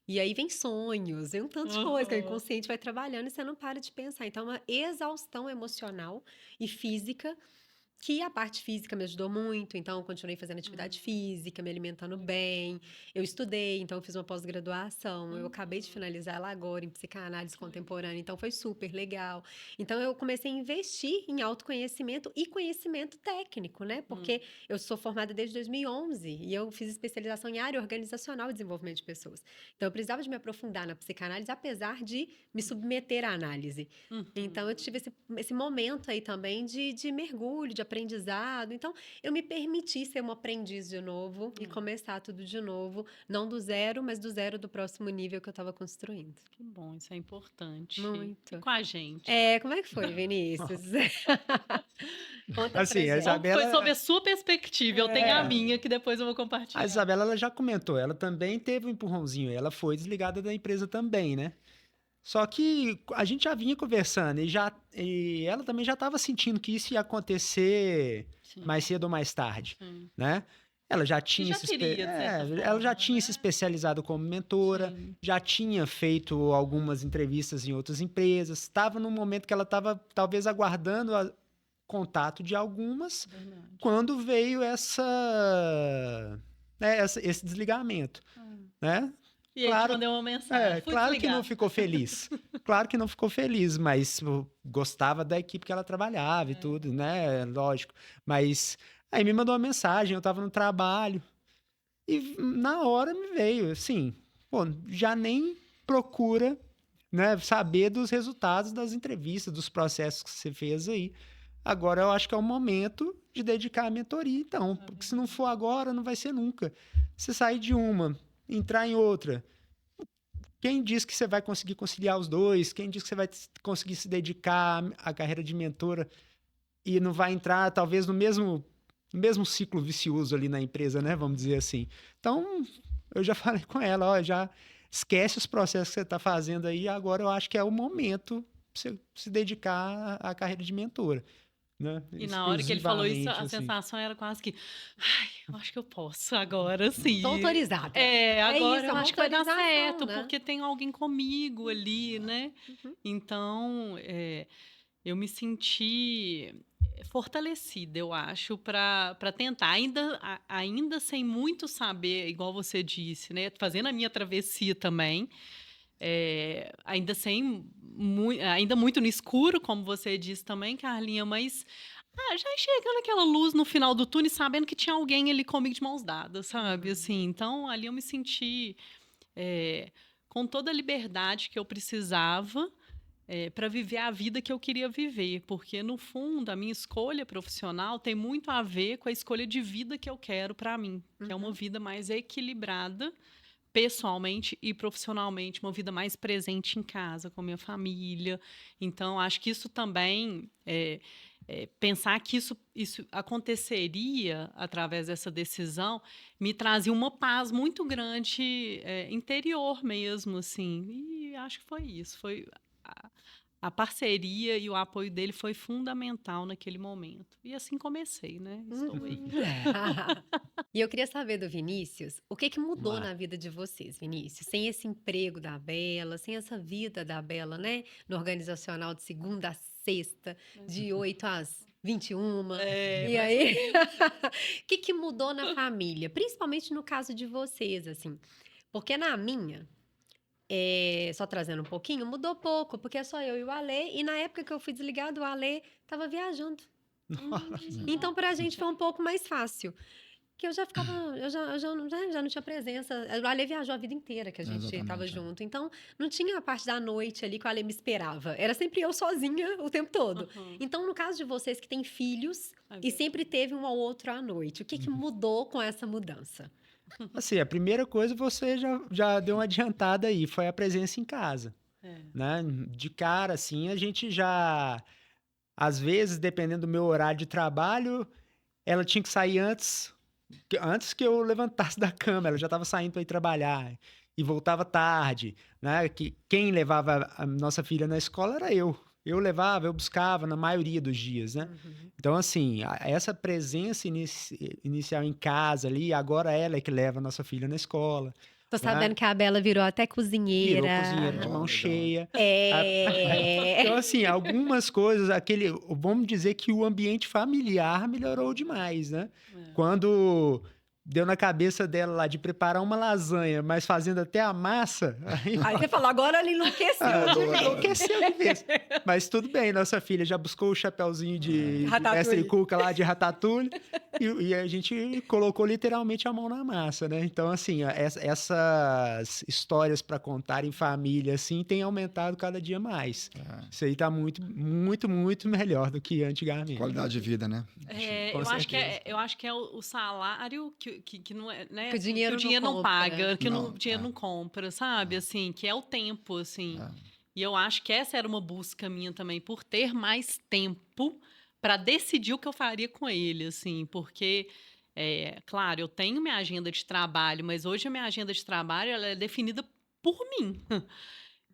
E aí vem sonhos, vem um tanto de coisa que o Aham. inconsciente vai trabalhando e você não para de pensar. Então, é uma exaustão emocional e física, que a parte física me ajudou muito, então eu continuei fazendo atividade física, me alimentando bem. Eu estudei, então eu fiz uma pós-graduação. Eu acabei de finalizar ela agora em psicanálise contemporânea, então foi super legal. Então eu comecei a investir em autoconhecimento e conhecimento técnico, né? Porque eu sou formada desde 2011 e eu fiz especialização em área organizacional e desenvolvimento de pessoas. Então eu precisava de me aprofundar na psicanálise, apesar de me submeter à análise. Então, eu tive esse momento aí também de mergulho, de aprendizado. Então, eu me permiti ser uma aprendiz de novo e começar tudo de novo. Não do zero, mas do zero do próximo nível que eu estava construindo. Que bom, isso é importante. E Muito. com a gente? Como é que foi, Vinícius? Conta pra Assim, a gente. Como foi sob Isabela, a sua perspectiva? Eu tenho a minha, que depois eu vou a compartilhar. Isabela ela já comentou, ela também teve um empurrãozinho, ela foi desligada da empresa também, né? Só que a gente já vinha conversando e ela também já estava sentindo que isso ia acontecer Sim, mais cedo ou mais tarde, sim. né? Ela já Que tinha já teria, de certa ela já forma, tinha se né? especializado como mentora, Sim, já tinha feito algumas entrevistas em outras empresas, estava num momento que ela estava talvez aguardando contato de algumas, verdade. quando veio esse desligamento, né? E aí te Claro, mandei uma mensagem. Fui claro que não desligar. ficou feliz. Claro que não ficou feliz, mas gostava da equipe que ela trabalhava e tudo, né? Lógico. Mas aí me mandou uma mensagem, eu tava no trabalho e na hora me veio, assim, pô, já nem procura, né, saber dos resultados das entrevistas, dos processos que você fez aí. Agora eu acho que é o momento de dedicar a mentoria, então, porque se não for agora, não vai ser nunca. Você sair de uma, entrar em outra. Quem diz que você vai conseguir conciliar os dois? Quem diz que você vai conseguir se dedicar à carreira de mentora e não vai entrar, talvez, no mesmo ciclo vicioso ali na empresa, né? Vamos dizer assim. Então, eu já falei com ela, ó, já esquece os processos que você está fazendo aí, agora eu acho que é o momento para você se dedicar à carreira de mentora, né? E na hora que ele falou isso, Exclusivamente, a assim. sensação era quase que, ai, eu acho que eu posso agora, sim. Tô autorizada. É Agora isso, é eu uma acho que vai dar autorização, certo, né? porque tem alguém comigo ali, né? Uhum. Então, eu me senti fortalecida, eu acho, para tentar, ainda sem muito saber, igual você disse, né? Fazendo a minha travessia também, ainda muito no escuro, como você disse também, Carlinha, mas já enxergando aquela luz no final do túnel, e sabendo que tinha alguém ali comigo de mãos dadas, sabe? Assim, então ali eu me senti com toda a liberdade que eu precisava para viver a vida que eu queria viver, porque no fundo a minha escolha profissional tem muito a ver com a escolha de vida que eu quero para mim, que é uma vida mais equilibrada pessoalmente e profissionalmente, uma vida mais presente em casa com minha família. Então acho que isso também pensar que isso aconteceria através dessa decisão me trazia uma paz muito grande interior mesmo, assim. E acho que foi isso, foi a parceria e o apoio dele foi fundamental naquele momento. E assim comecei, né? Estou aí. E eu queria saber do Vinícius, o que que Vamos mudou lá. na vida de vocês, Vinícius? Sem esse emprego da Bela, sem essa vida da Bela, né? No organizacional de segunda a sexta, de 8 às 21. E Mais ou aí, menos. o que que mudou na família? Principalmente no caso de vocês, assim. Porque na minha, só trazendo um pouquinho, mudou pouco, porque é só eu e o Alê. E na época que eu fui desligado, o Alê estava viajando. Então, pra gente foi um pouco mais fácil. Que eu já ficava, eu já não tinha presença. O Ale viajou a vida inteira que a gente estava Exatamente, é. junto. Então, não tinha a parte da noite ali que o Ale me esperava. Era sempre eu sozinha o tempo todo. Uhum. Então, no caso de vocês que têm filhos É e verdade. sempre teve um ao outro à noite, o que mudou com essa mudança? Assim, a primeira coisa você já deu uma adiantada aí, foi a presença em casa, É. né? De cara, assim, a gente já... Às vezes, dependendo do meu horário de trabalho, ela tinha que sair antes que eu levantasse da cama, ela já estava saindo para ir trabalhar e voltava tarde, né? Quem levava a nossa filha na escola era eu. Eu levava, eu buscava na maioria dos dias, né? Então, assim, essa presença inicial em casa ali, agora ela é que leva a nossa filha na escola. Tô né? sabendo que a Bela virou até Virou cozinheira. cozinheira de Legal, mão legal. cheia. É. Então, assim, algumas coisas, vamos dizer que o ambiente familiar melhorou demais, né? É. Quando deu na cabeça dela lá de preparar uma lasanha, mas fazendo até a massa, aí Aí você falou, agora ele enlouqueceu. enlouqueceu de vez. Mas tudo bem, nossa filha já buscou o chapeuzinho de Ratatouille. mestre Cuca lá de Ratatouille e a gente colocou literalmente a mão na massa, né? Então, assim, essas histórias para contar em família, assim, tem aumentado cada dia mais. É. Isso aí tá muito, muito, muito melhor do que antigamente. Qualidade de vida, né? É, Com eu acho que é o salário que não é, né? Que o dinheiro não não compra. paga, que Não, o dinheiro é. não compra, sabe? Assim, que é o tempo, assim. É. E eu acho que essa era uma busca minha também, por ter mais tempo para decidir o que eu faria com ele, assim, porque, claro, eu tenho minha agenda de trabalho, mas hoje a minha agenda de trabalho ela é definida por mim.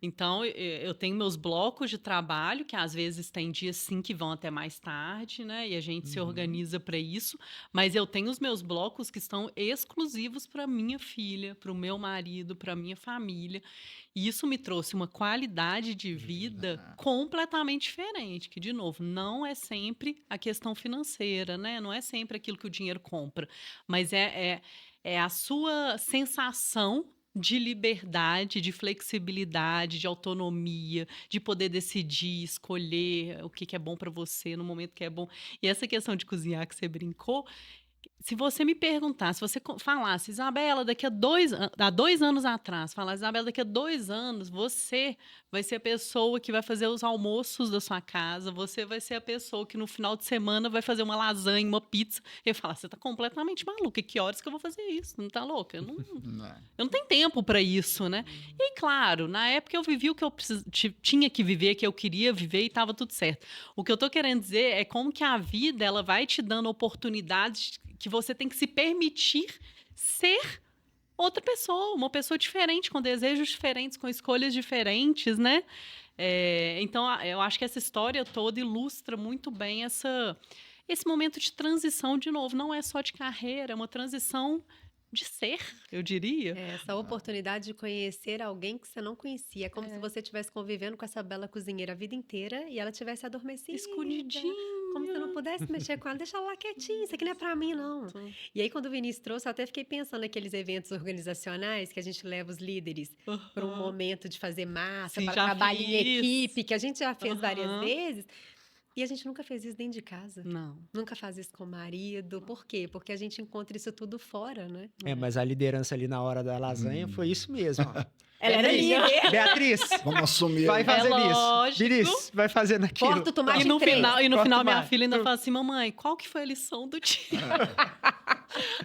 Então, eu tenho meus blocos de trabalho, que às vezes tem dias sim que vão até mais tarde, né? E a gente se organiza para isso. Mas eu tenho os meus blocos que estão exclusivos para minha filha, para o meu marido, para minha família. E isso me trouxe uma qualidade de vida completamente diferente, que, de novo, não é sempre a questão financeira, né? Não é sempre aquilo que o dinheiro compra, mas é a sua sensação de liberdade, de flexibilidade, de autonomia, de poder decidir, escolher o que é bom para você no momento que é bom. E essa questão de cozinhar que você brincou, se você me perguntar, se você falasse, Isabela, há 2 anos atrás, falasse, Isabela, daqui a 2 anos, você vai ser a pessoa que vai fazer os almoços da sua casa, você vai ser a pessoa que no final de semana vai fazer uma lasanha, uma pizza. Eu ia falar, você tá completamente maluca, que horas que eu vou fazer isso? Não tá louca? Eu não tenho tempo para isso, né? E claro, na época eu vivi o que eu tinha que viver, que eu queria viver e estava tudo certo. O que eu tô querendo dizer é como que a vida ela vai te dando oportunidades que você tem que se permitir ser outra pessoa, uma pessoa diferente, com desejos diferentes, com escolhas diferentes, né? Então, eu acho que essa história toda ilustra muito bem esse momento de transição, de novo, não é só de carreira, é uma transição de ser, eu diria. Essa oportunidade de conhecer alguém que você não conhecia. É como se você estivesse convivendo com essa bela cozinheira a vida inteira e ela tivesse adormecida. Escondidinha. Como se eu não pudesse mexer com ela. Deixa ela lá quietinha, isso aqui não é pra mim, não. E aí, quando o Vinícius trouxe, eu até fiquei pensando naqueles eventos organizacionais que a gente leva os líderes para um momento de fazer massa, Sim, para já trabalho em fiz. equipe, que a gente já fez várias Aham. vezes. E a gente nunca fez isso dentro de casa. Não. Nunca faz isso com o marido. Por quê? Porque a gente encontra isso tudo fora, né? Mas a liderança ali na hora da lasanha foi isso mesmo. Ó. Ela era Beatriz, líder. Beatriz, Vamos assumir. vai aí. fazer nisso. lógico. Vinícius, vai fazer naquilo. Corta o tomate E no em três. final, Corta minha mais. filha ainda fala assim, mamãe, qual que foi a lição do dia?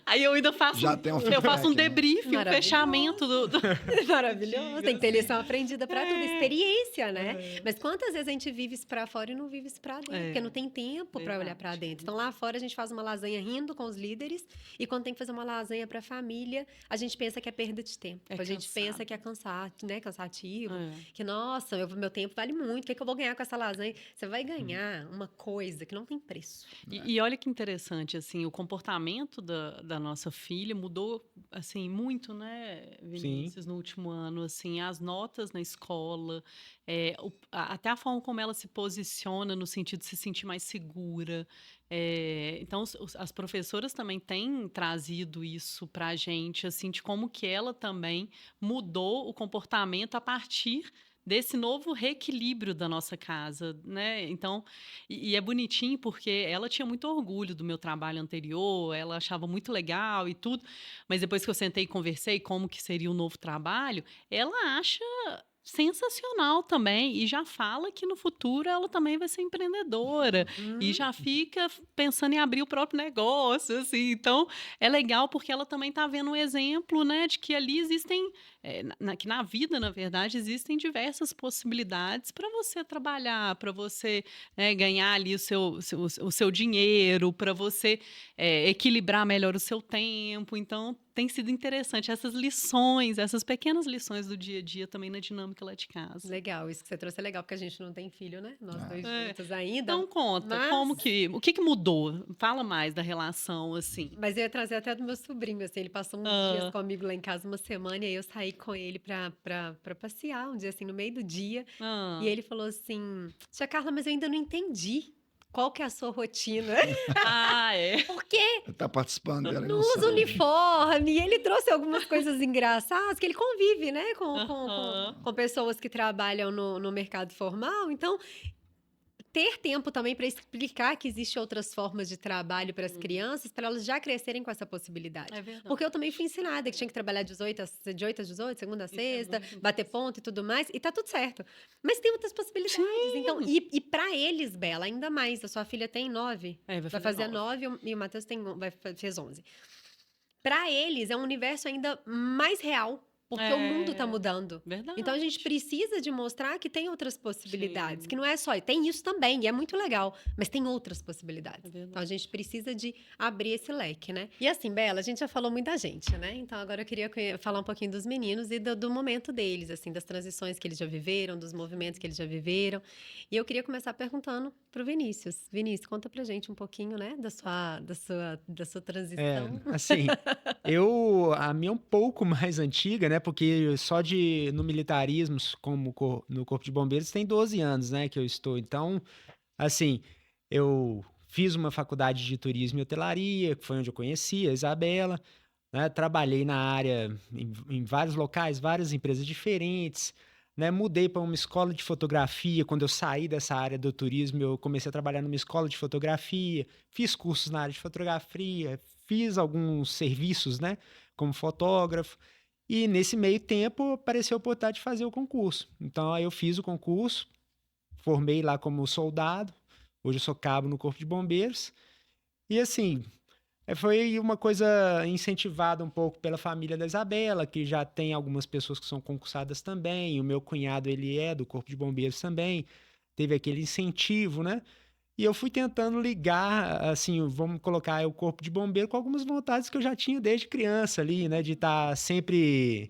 Aí eu ainda faço, Já tem um eu faço um feedback, né? debriefing, um Maravilhoso. fechamento do... Maravilhoso. Tem que ter lição aprendida pra tudo. Experiência, né? Mas quantas vezes a gente vive isso pra fora e não vive isso pra dentro? Porque não tem tempo pra olhar pra dentro. Então, lá fora, a gente faz uma lasanha rindo com os líderes. E quando tem que fazer uma lasanha pra família, a gente pensa que é perda de tempo. A gente pensa que é cansativo. Que, nossa, meu tempo vale muito. O que eu vou ganhar com essa lasanha? Você vai ganhar uma coisa que não tem preço. E olha que interessante, assim, o comportamento da nossa filha mudou, assim, muito, né, Vinícius, no último ano, assim, as notas na escola, até a forma como ela se posiciona no sentido de se sentir mais segura. Então, as professoras também têm trazido isso pra gente, assim, de como que ela também mudou o comportamento a partir desse novo reequilíbrio da nossa casa, né? Então, e é bonitinho porque ela tinha muito orgulho do meu trabalho anterior, ela achava muito legal e tudo, mas depois que eu sentei e conversei como que seria o novo trabalho, ela acha sensacional também e já fala que no futuro ela também vai ser empreendedora e já fica pensando em abrir o próprio negócio, assim. Então, é legal porque ela também está vendo um exemplo, né, de que ali existem, que na vida, na verdade, existem diversas possibilidades para você trabalhar, para você, né, ganhar ali o seu dinheiro, para você equilibrar melhor o seu tempo. Então, tem sido interessante essas lições, essas pequenas lições do dia a dia também na dinâmica lá de casa. Legal, isso que você trouxe é legal, porque a gente não tem filho, né? Nós dois É. juntos ainda. Então conta, mas... o que mudou? Fala mais da relação, assim. Mas eu ia trazer até do meu sobrinho, assim, ele passou uns dias comigo lá em casa uma semana, e aí eu saí com ele pra passear um dia, assim, no meio do dia, e ele falou assim, tia Carla, mas eu ainda não entendi. Qual que é a sua rotina? É. Por quê? Tá participando dela. Não usa uniforme. E ele trouxe algumas coisas engraçadas, que ele convive, né? Com pessoas que trabalham no mercado formal. Então, ter tempo também para explicar que existem outras formas de trabalho para as crianças, para elas já crescerem com essa possibilidade. É verdade. Porque eu também fui ensinada que tinha que trabalhar de 8 às 18, segunda a sexta, bater ponto e tudo mais, e tá tudo certo. Mas tem outras possibilidades. Sim. Então, e para eles, Bela, ainda mais, a sua filha tem 9. Vai fazer 9 e o Matheus fez 11. Para eles, é um universo ainda mais real. Porque o mundo tá mudando. Verdade. Então, a gente precisa de mostrar que tem outras possibilidades. Sim. Que não é só... Tem isso também, e é muito legal. Mas tem outras possibilidades. Então, a gente precisa de abrir esse leque, né? E assim, Bela, a gente já falou muito da gente, né? Então, agora eu queria falar um pouquinho dos meninos e do momento deles, assim, das transições que eles já viveram, dos movimentos que eles já viveram. E eu queria começar perguntando pro Vinícius. Vinícius, conta pra gente um pouquinho, né? Da sua transição. Assim, a minha é um pouco mais antiga, né? Porque só no militarismo, como no Corpo de Bombeiros, tem 12 anos, né, que eu estou. Então, assim, eu fiz uma faculdade de turismo e hotelaria, que foi onde eu conheci a Isabela, né? Trabalhei na área, em vários locais, várias empresas diferentes, né? Mudei para uma escola de fotografia. Quando eu saí dessa área do turismo, eu comecei a trabalhar numa escola de fotografia, fiz cursos na área de fotografia, fiz alguns serviços, né, como fotógrafo. E nesse meio tempo apareceu a oportunidade de fazer o concurso. Então aí eu fiz o concurso, formei lá como soldado, hoje eu sou cabo no Corpo de Bombeiros. E assim, foi uma coisa incentivada um pouco pela família da Isabela, que já tem algumas pessoas que são concursadas também. O meu cunhado, ele é do Corpo de Bombeiros também. Teve aquele incentivo, né? E eu fui tentando ligar, assim, vamos colocar o Corpo de Bombeiro com algumas vontades que eu já tinha desde criança ali, né? De estar sempre,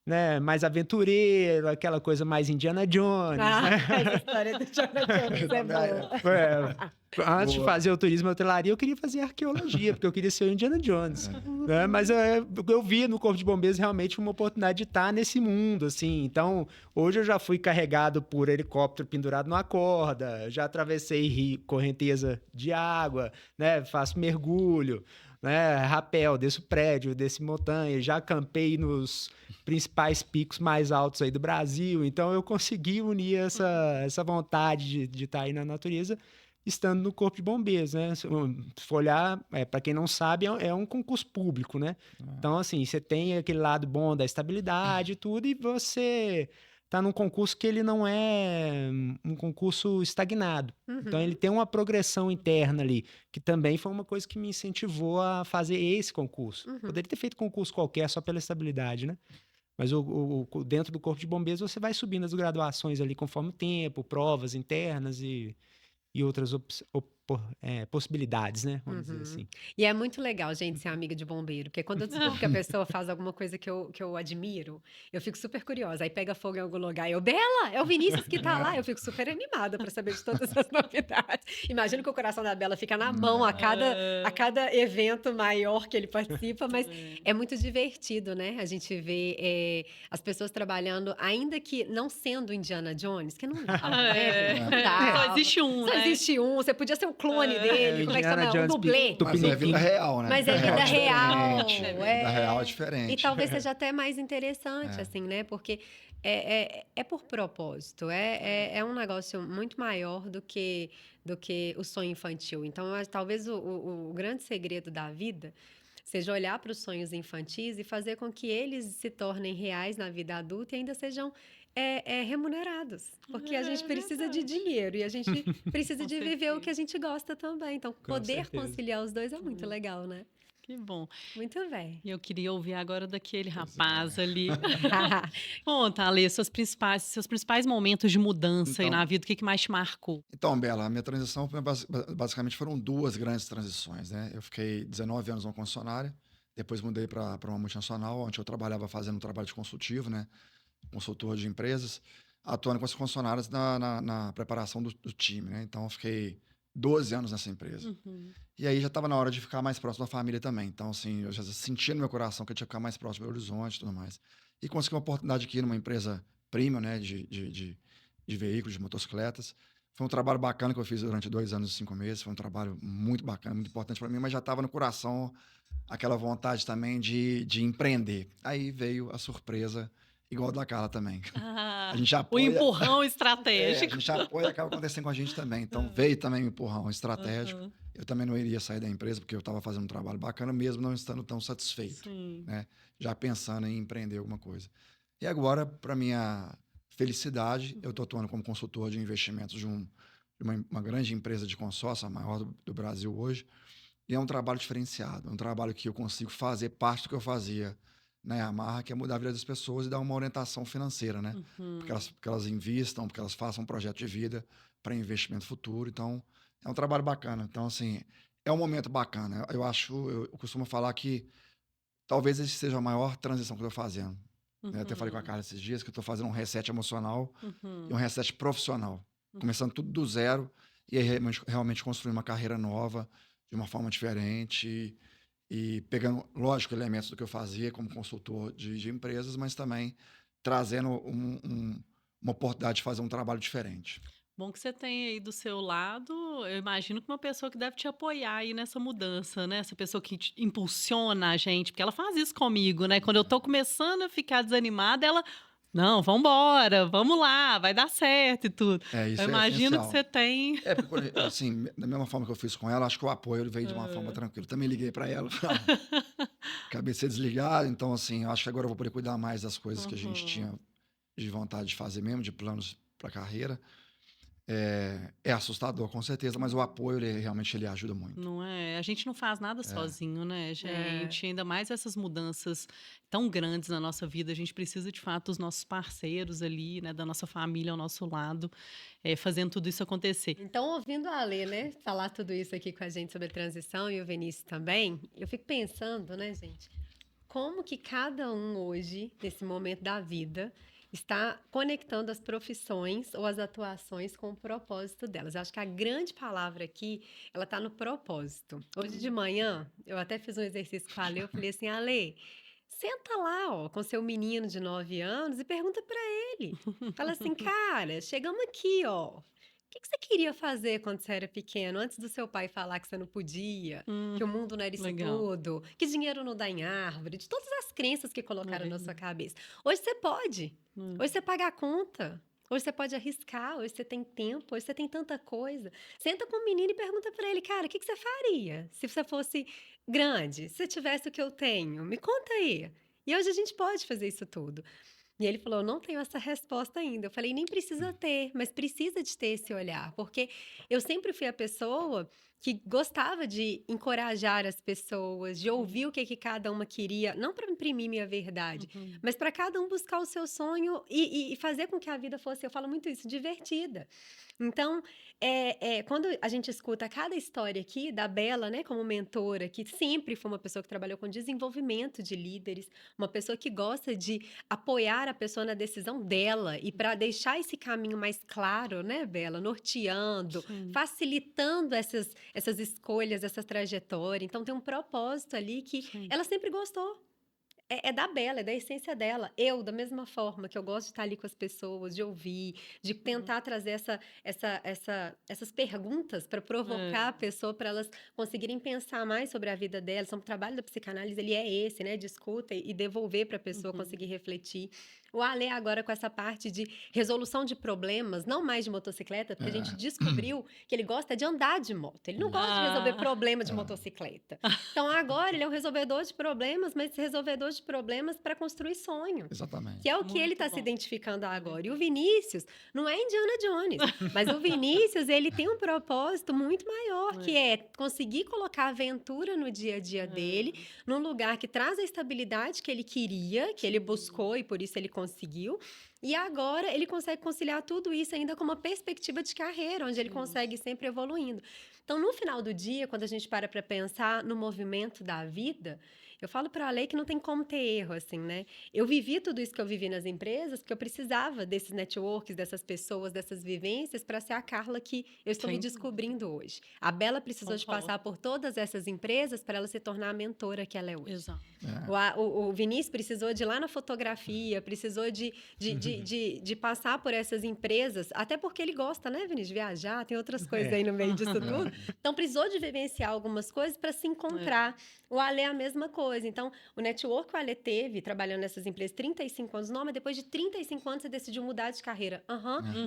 né, mais aventureiro, aquela coisa mais Indiana Jones, né? Essa história do Indiana Jones é boa. Antes de fazer o turismo e hotelaria, eu queria fazer arqueologia, porque eu queria ser o Indiana Jones. Né? Mas eu vi no Corpo de Bombeiros realmente uma oportunidade de estar nesse mundo, assim. Então, hoje eu já fui carregado por helicóptero pendurado numa corda, já atravessei correnteza de água, né? Faço mergulho, né? Rapel, desço prédio, desço montanha, já acampei nos principais picos mais altos aí do Brasil. Então, eu consegui unir essa vontade de estar aí na natureza, estando no Corpo de Bombeiros, né? Se for olhar, para quem não sabe, é um concurso público, né? Então, assim, você tem aquele lado bom da estabilidade e tudo, e você tá num concurso que ele não é um concurso estagnado. Então, ele tem uma progressão interna ali, que também foi uma coisa que me incentivou a fazer esse concurso. Poderia ter feito concurso qualquer só pela estabilidade, né? Mas dentro do Corpo de Bombeiros, você vai subindo as graduações ali conforme o tempo, provas internas e outras possibilidades, né? Vamos dizer assim. E é muito legal, gente, ser amiga de bombeiro, porque quando eu descubro que a pessoa faz alguma coisa que eu admiro, eu fico super curiosa. Aí pega fogo em algum lugar e Bela, é o Vinícius que tá lá. Eu fico super animada para saber de todas as novidades. Imagino que o coração da Bela fica na mão a cada evento maior que ele participa, mas é muito divertido, né? A gente vê as pessoas trabalhando, ainda que não sendo Indiana Jones, que não dá, né? Não dá. Só existe um, Só né? existe um, você podia ser um clone dele, como é que Indiana chama? Um Jones dublê. Mas é vida real, né? Mas é vida real. Vida real é diferente. E talvez seja até mais interessante, assim, né? Porque é por propósito, é um negócio muito maior do que o sonho infantil. Então, eu acho, talvez o grande segredo da vida seja olhar para os sonhos infantis e fazer com que eles se tornem reais na vida adulta e ainda sejam remunerados. Porque a gente É precisa de verdade. dinheiro e a gente precisa Com de viver o que a certeza. gente gosta também. Então, Com poder certeza. conciliar os dois é muito Hum, legal, né? Que bom. Muito bem. E eu queria ouvir agora daquele Pois rapaz é. ali. Conta, Ale, seus principais momentos de mudança aí na Então, vida, o que que mais te marcou? então, Bela, a minha transição basicamente foram duas grandes transições, né? Eu fiquei 19 anos numa concessionária, depois mudei para uma multinacional, onde eu trabalhava fazendo um trabalho de consultivo, né? Consultor de empresas, atuando com as concessionárias na preparação do time, né? Então, eu fiquei 12 anos nessa empresa. Uhum. E aí já estava na hora de ficar mais próximo da família também. Então, assim, eu já sentia no meu coração que eu tinha que ficar mais próximo do Belo Horizonte e tudo mais. E consegui uma oportunidade aqui numa empresa premium, né, de veículos, de motocicletas. Foi um trabalho bacana que eu fiz durante 2 anos e 5 meses. Foi um trabalho muito bacana, muito importante para mim, mas já estava no coração aquela vontade também de empreender. Aí veio a surpresa, igual a da Carla também. A Ah, gente o apoia, empurrão a estratégico. gente apoia e acaba acontecendo com a gente também. Então veio também o empurrão estratégico. Aham, Eu também não iria sair da empresa porque eu estava fazendo um trabalho bacana, mesmo não estando tão satisfeito, sim. né? Já pensando em empreender alguma coisa. E agora, para minha felicidade, eu estou atuando como consultor de investimentos de uma grande empresa de consórcio, a maior do Brasil hoje. E é um trabalho diferenciado, é um trabalho que eu consigo fazer parte do que eu fazia na Yamaha, que é mudar a vida das pessoas e dar uma orientação financeira, né? Uhum. Porque elas invistam, porque elas façam um projeto de vida para investimento futuro. Então, é um trabalho bacana. Então, assim, é um momento bacana. Eu costumo falar que talvez esse seja a maior transição que eu estou fazendo. Né? Eu até falei com a Uhum. Carla esses dias que eu estou fazendo um reset emocional e um Uhum. reset profissional. Uhum. Começando tudo do zero e aí realmente construir uma carreira nova de uma forma diferente e pegando, lógico, elementos do que eu fazia como consultor de empresas, mas também trazendo uma oportunidade de fazer um trabalho diferente. Bom que você tem aí do seu lado, eu imagino que uma pessoa que deve te apoiar aí nessa mudança, né? Essa pessoa que impulsiona a gente, porque ela faz isso comigo, né? Quando eu tô começando a ficar desanimada, ela, não, vambora, vamos lá, vai dar certo e tudo. É, Eu isso é imagino que essencial. você tem. É, porque, assim, da mesma forma que eu fiz com ela, acho que o apoio ele veio de uma forma Aham. tranquila. Também liguei para ela, acabei de ser desligado, então, assim, eu acho que agora eu vou poder cuidar mais das coisas que a gente Uhum. tinha de vontade de fazer mesmo, de planos para a carreira. É assustador, com certeza, mas o apoio, ele realmente ele ajuda muito. Não é? A gente não faz nada É, sozinho, né, É. gente? Ainda mais essas mudanças tão grandes na nossa vida, a gente precisa de fato dos nossos parceiros ali, né, da nossa família ao nosso lado, fazendo tudo isso acontecer. Então, ouvindo a Ale, né, falar tudo isso aqui com a gente sobre transição e o Vinícius também, eu fico pensando, né, gente, como que cada um hoje, nesse momento da vida, está conectando as profissões ou as atuações com o propósito delas. Eu acho que a grande palavra aqui, ela está no propósito. Hoje de manhã, eu até fiz um exercício com a Ale, eu falei assim, Ale, senta lá, ó, com seu menino de 9 anos e pergunta para ele. Fala assim, cara, chegamos aqui, ó. O que que você queria fazer quando você era pequeno, antes do seu pai falar que você não podia, que o mundo não era isso Legal. tudo, que dinheiro não dá em árvore, de todas as crenças que É colocaram na sua verdade. cabeça. Hoje você pode. Hum. Hoje você paga a conta. Hoje você pode arriscar, hoje você tem tempo, hoje você tem tanta coisa. Senta com o menino e pergunta pra ele, cara, o que que você faria se você fosse grande, se você tivesse o que eu tenho? Me conta aí. E hoje a gente pode fazer isso tudo. E ele falou: "Eu não tenho essa resposta ainda". Eu falei: "Nem precisa ter, mas precisa de ter esse olhar", porque eu sempre fui a pessoa que gostava de encorajar as pessoas, de Sim. ouvir o que que cada uma queria, não para imprimir minha verdade, Uhum. mas para cada um buscar o seu sonho e fazer com que a vida fosse, eu falo muito isso, divertida. Então, quando a gente escuta cada história aqui da Bela, né, como mentora, que sempre foi uma pessoa que trabalhou com desenvolvimento de líderes, uma pessoa que gosta de apoiar a pessoa na decisão dela e para deixar esse caminho mais claro, né, Bela, norteando, Sim. facilitando essas escolhas, essa trajetória. Então tem um propósito ali que Sim. ela sempre gostou. É da Bela, é da essência dela. Eu, da mesma forma que eu gosto de estar ali com as pessoas, de ouvir, de Uhum. tentar trazer essas perguntas para provocar É. a pessoa, para elas conseguirem pensar mais sobre a vida delas. Então, o trabalho da psicanálise, ele é esse, né? De escuta e devolver para a pessoa Uhum. conseguir refletir. O Ale agora com essa parte de resolução de problemas, não mais de motocicleta, porque a gente descobriu que ele gosta de andar de moto. Ele não gosta de resolver problema de motocicleta. Então agora ele é um resolvedor de problemas, mas resolvedor de problemas para construir sonho. Exatamente. Que é o que ele Muito está se bom. identificando agora. E o Vinícius não é Indiana Jones, mas o Vinícius ele tem um propósito muito maior, que é conseguir colocar aventura no dia a dia dele, num lugar que traz a estabilidade que ele queria, que ele buscou e por isso ele conseguiu. E agora ele consegue conciliar tudo isso ainda com uma perspectiva de carreira, onde ele consegue ir sempre evoluindo. Então, no final do dia, quando a gente para pensar no movimento da vida, eu falo para a lei que não tem como ter erro, assim, né? Eu vivi tudo isso que eu vivi nas empresas, porque eu precisava desses networks, dessas pessoas, dessas vivências, para ser a Carla que eu estou me Sim. descobrindo hoje. A Bela precisou de Concordo. passar por todas essas empresas para ela se tornar a mentora que ela é hoje. Exato. O Vinícius precisou de ir lá na fotografia, precisou de passar por essas empresas, até porque ele gosta, né, Vinícius, de viajar, tem outras coisas aí no meio disso tudo. Então, precisou de vivenciar algumas coisas para se encontrar. O Ale é a mesma coisa. Então, o network que o Ale teve, trabalhando nessas empresas, 35 anos, não, mas depois de 35 anos você decidiu mudar de carreira.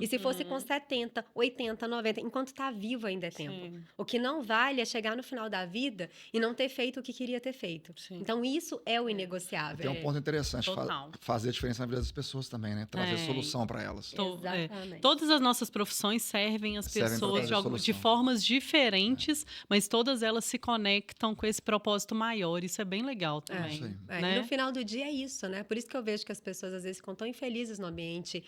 E se fosse com 70, 80, 90, enquanto tá vivo ainda é tempo. Sim. O que não vale é chegar no final da vida e não ter feito o que queria ter feito. Sim. Então, isso é o inegociável. Tem um ponto interessante, Total. fazer a diferença na vida das pessoas também, né? Trazer solução para elas. Exatamente. Todas as nossas profissões servem as Servem pra pessoas trazer de solução. formas diferentes, mas todas elas se conectam com esse propósito maior. Isso é bem legal também. Isso aí. E Né? no final do dia é isso, né? Por isso que eu vejo que as pessoas às vezes ficam tão infelizes no ambiente,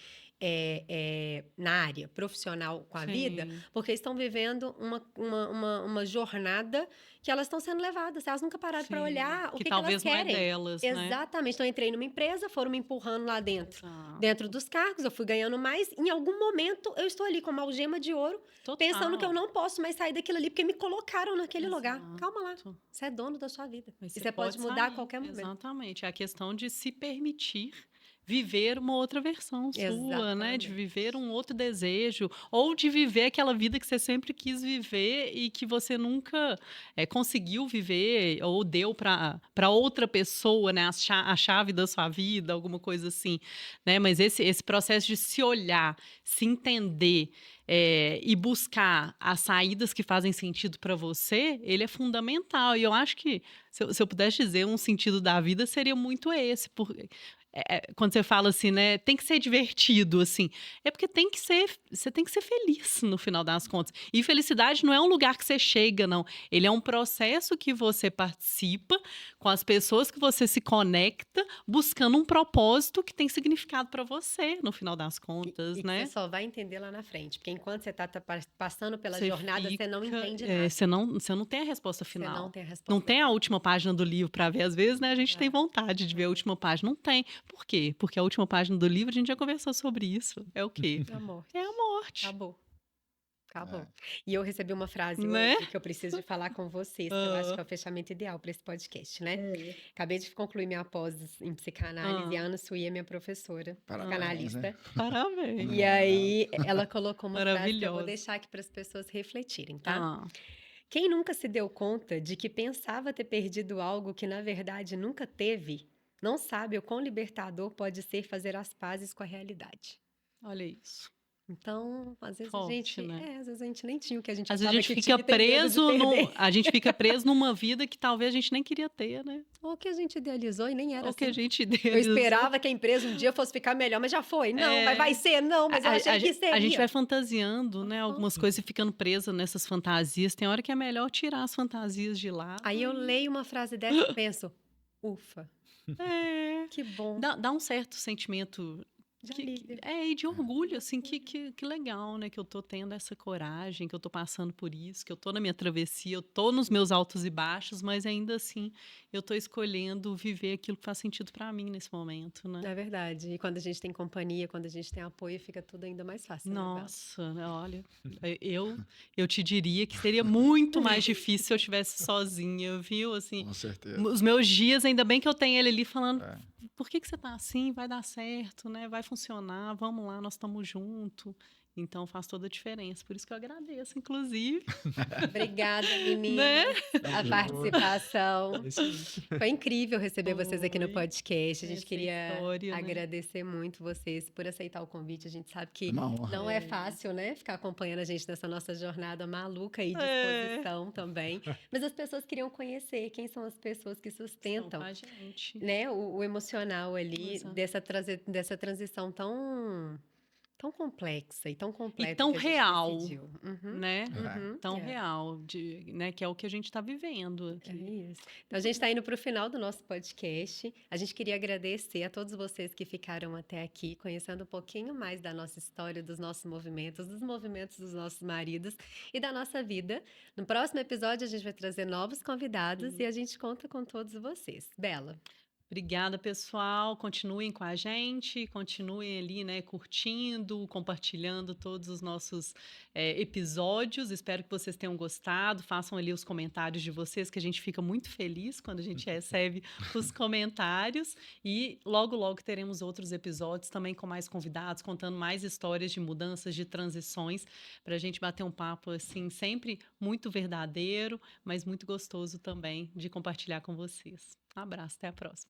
na área profissional com a Sim. vida, porque estão vivendo uma jornada que elas estão sendo levadas. Elas nunca pararam para Sim. olhar o que talvez elas não é querem. delas, né? Exatamente. Então, eu entrei numa empresa, foram me empurrando lá dentro. Exato. Dentro dos cargos, eu fui ganhando mais. Em algum momento, eu estou ali com uma algema de ouro, pensando que eu não posso mais sair daquilo ali, porque me colocaram naquele lugar. Exato. Calma lá. Você é dono da sua vida. Mas E você pode mudar sair. a qualquer momento. Exatamente. É a questão de se permitir viver uma outra versão sua, né? De Exatamente. viver um outro desejo, ou de viver aquela vida que você sempre quis viver e que você nunca conseguiu viver, ou deu para outra pessoa, né? A chave da sua vida, alguma coisa assim, né? Mas esse processo de se olhar, se entender, e buscar as saídas que fazem sentido para você, ele é fundamental. E eu acho que, se eu pudesse dizer um sentido da vida, seria muito esse. Quando você fala assim, né, tem que ser divertido, assim, é porque você tem que ser feliz no final das contas. E felicidade não é um lugar que você chega, não. Ele é um processo que você participa com as pessoas que você se conecta, buscando um propósito que tem significado para você, no final das contas, E né? você só vai entender lá na frente. Porque enquanto você está passando pela Você jornada, você não entende nada. Você não tem a resposta final. Você não tem a resposta. Não tem a última página do livro para ver. Às vezes, né, a gente tem vontade de ver a última página. Não tem. Por quê? Porque a última página do livro, a gente já conversou sobre isso. É o quê? É a morte. É a morte. Acabou. E eu recebi uma frase Né? hoje que eu preciso de falar com vocês, que eu acho que é o fechamento ideal para esse podcast, né? Acabei de concluir minha pós em psicanálise e a Ana Sui é minha professora, Parabéns, psicanalista. né? Parabéns. E aí, ela colocou uma frase que eu vou Maravilhosa. deixar aqui para as pessoas refletirem, tá? Ah, Quem nunca se deu conta de que pensava ter perdido algo que na verdade nunca teve, não sabe o quão libertador pode ser fazer as pazes com a realidade. olha isso. Então, às vezes Forte, a gente, né? às vezes a gente nem tinha o que a gente Às vezes a achava gente que fica tinha e tem medo de preso perder. a gente fica preso numa vida que talvez a gente nem queria ter, né? Ou que a gente idealizou e nem era Ou que a assim. gente Eu esperava que a empresa um dia fosse ficar melhor, mas já foi. Não, mas vai ser, não, mas eu achei que seria. A gente vai fantasiando, né? Algumas coisas e ficando presa nessas fantasias. Tem hora que é melhor tirar as fantasias de lá. Aí eu leio uma frase dessa e penso, ufa, É. que bom. Dá um certo sentimento De alívio. e de orgulho, assim, que legal, né? Que eu tô tendo essa coragem, que eu tô passando por isso, que eu tô na minha travessia, eu tô nos meus altos e baixos, mas ainda assim eu tô escolhendo viver aquilo que faz sentido pra mim nesse momento, né? É verdade. E quando a gente tem companhia, quando a gente tem apoio, fica tudo ainda mais fácil. né, Bela? Nossa, olha, eu te diria que seria muito mais difícil se eu estivesse sozinha, viu? Assim, Com certeza. os meus dias, ainda bem que eu tenho ele ali falando, por que você tá assim? Vai dar certo, né? Vai funcionar, vamos lá, nós estamos juntos. Então faz toda a diferença. Por isso que eu agradeço, inclusive. Obrigada, meninas, Né? a participação. Esse aí. Foi incrível receber vocês aqui no Foi. podcast. A gente Essa queria história, né? agradecer muito vocês por aceitar o convite. A gente sabe É que uma honra. não é fácil, né? Ficar acompanhando a gente nessa nossa jornada maluca e de É. exposição também. Mas as pessoas queriam conhecer quem são as pessoas que Estão sustentam, com a gente. né, o emocional ali Exato. dessa transição tão complexa e tão completa tão que a gente real, decidiu. Uhum, Né? uhum, Tão é. real, né? Que é o que a gente está vivendo É aqui. isso. Então, a gente está indo para o final do nosso podcast. A gente queria agradecer a todos vocês que ficaram até aqui, conhecendo um pouquinho mais da nossa história, dos nossos movimentos, dos movimentos dos nossos maridos e da nossa vida. No próximo episódio, a gente vai trazer novos convidados e a gente conta com todos vocês. Bela, Obrigada, pessoal. Continuem com a gente, continuem ali, né, curtindo, compartilhando todos os nossos episódios. Espero que vocês tenham gostado. Façam ali os comentários de vocês, que a gente fica muito feliz quando a gente recebe os comentários. E logo, logo teremos outros episódios também com mais convidados, contando mais histórias de mudanças, de transições, para a gente bater um papo assim, sempre muito verdadeiro, mas muito gostoso também de compartilhar com vocês. Um abraço, até a próxima.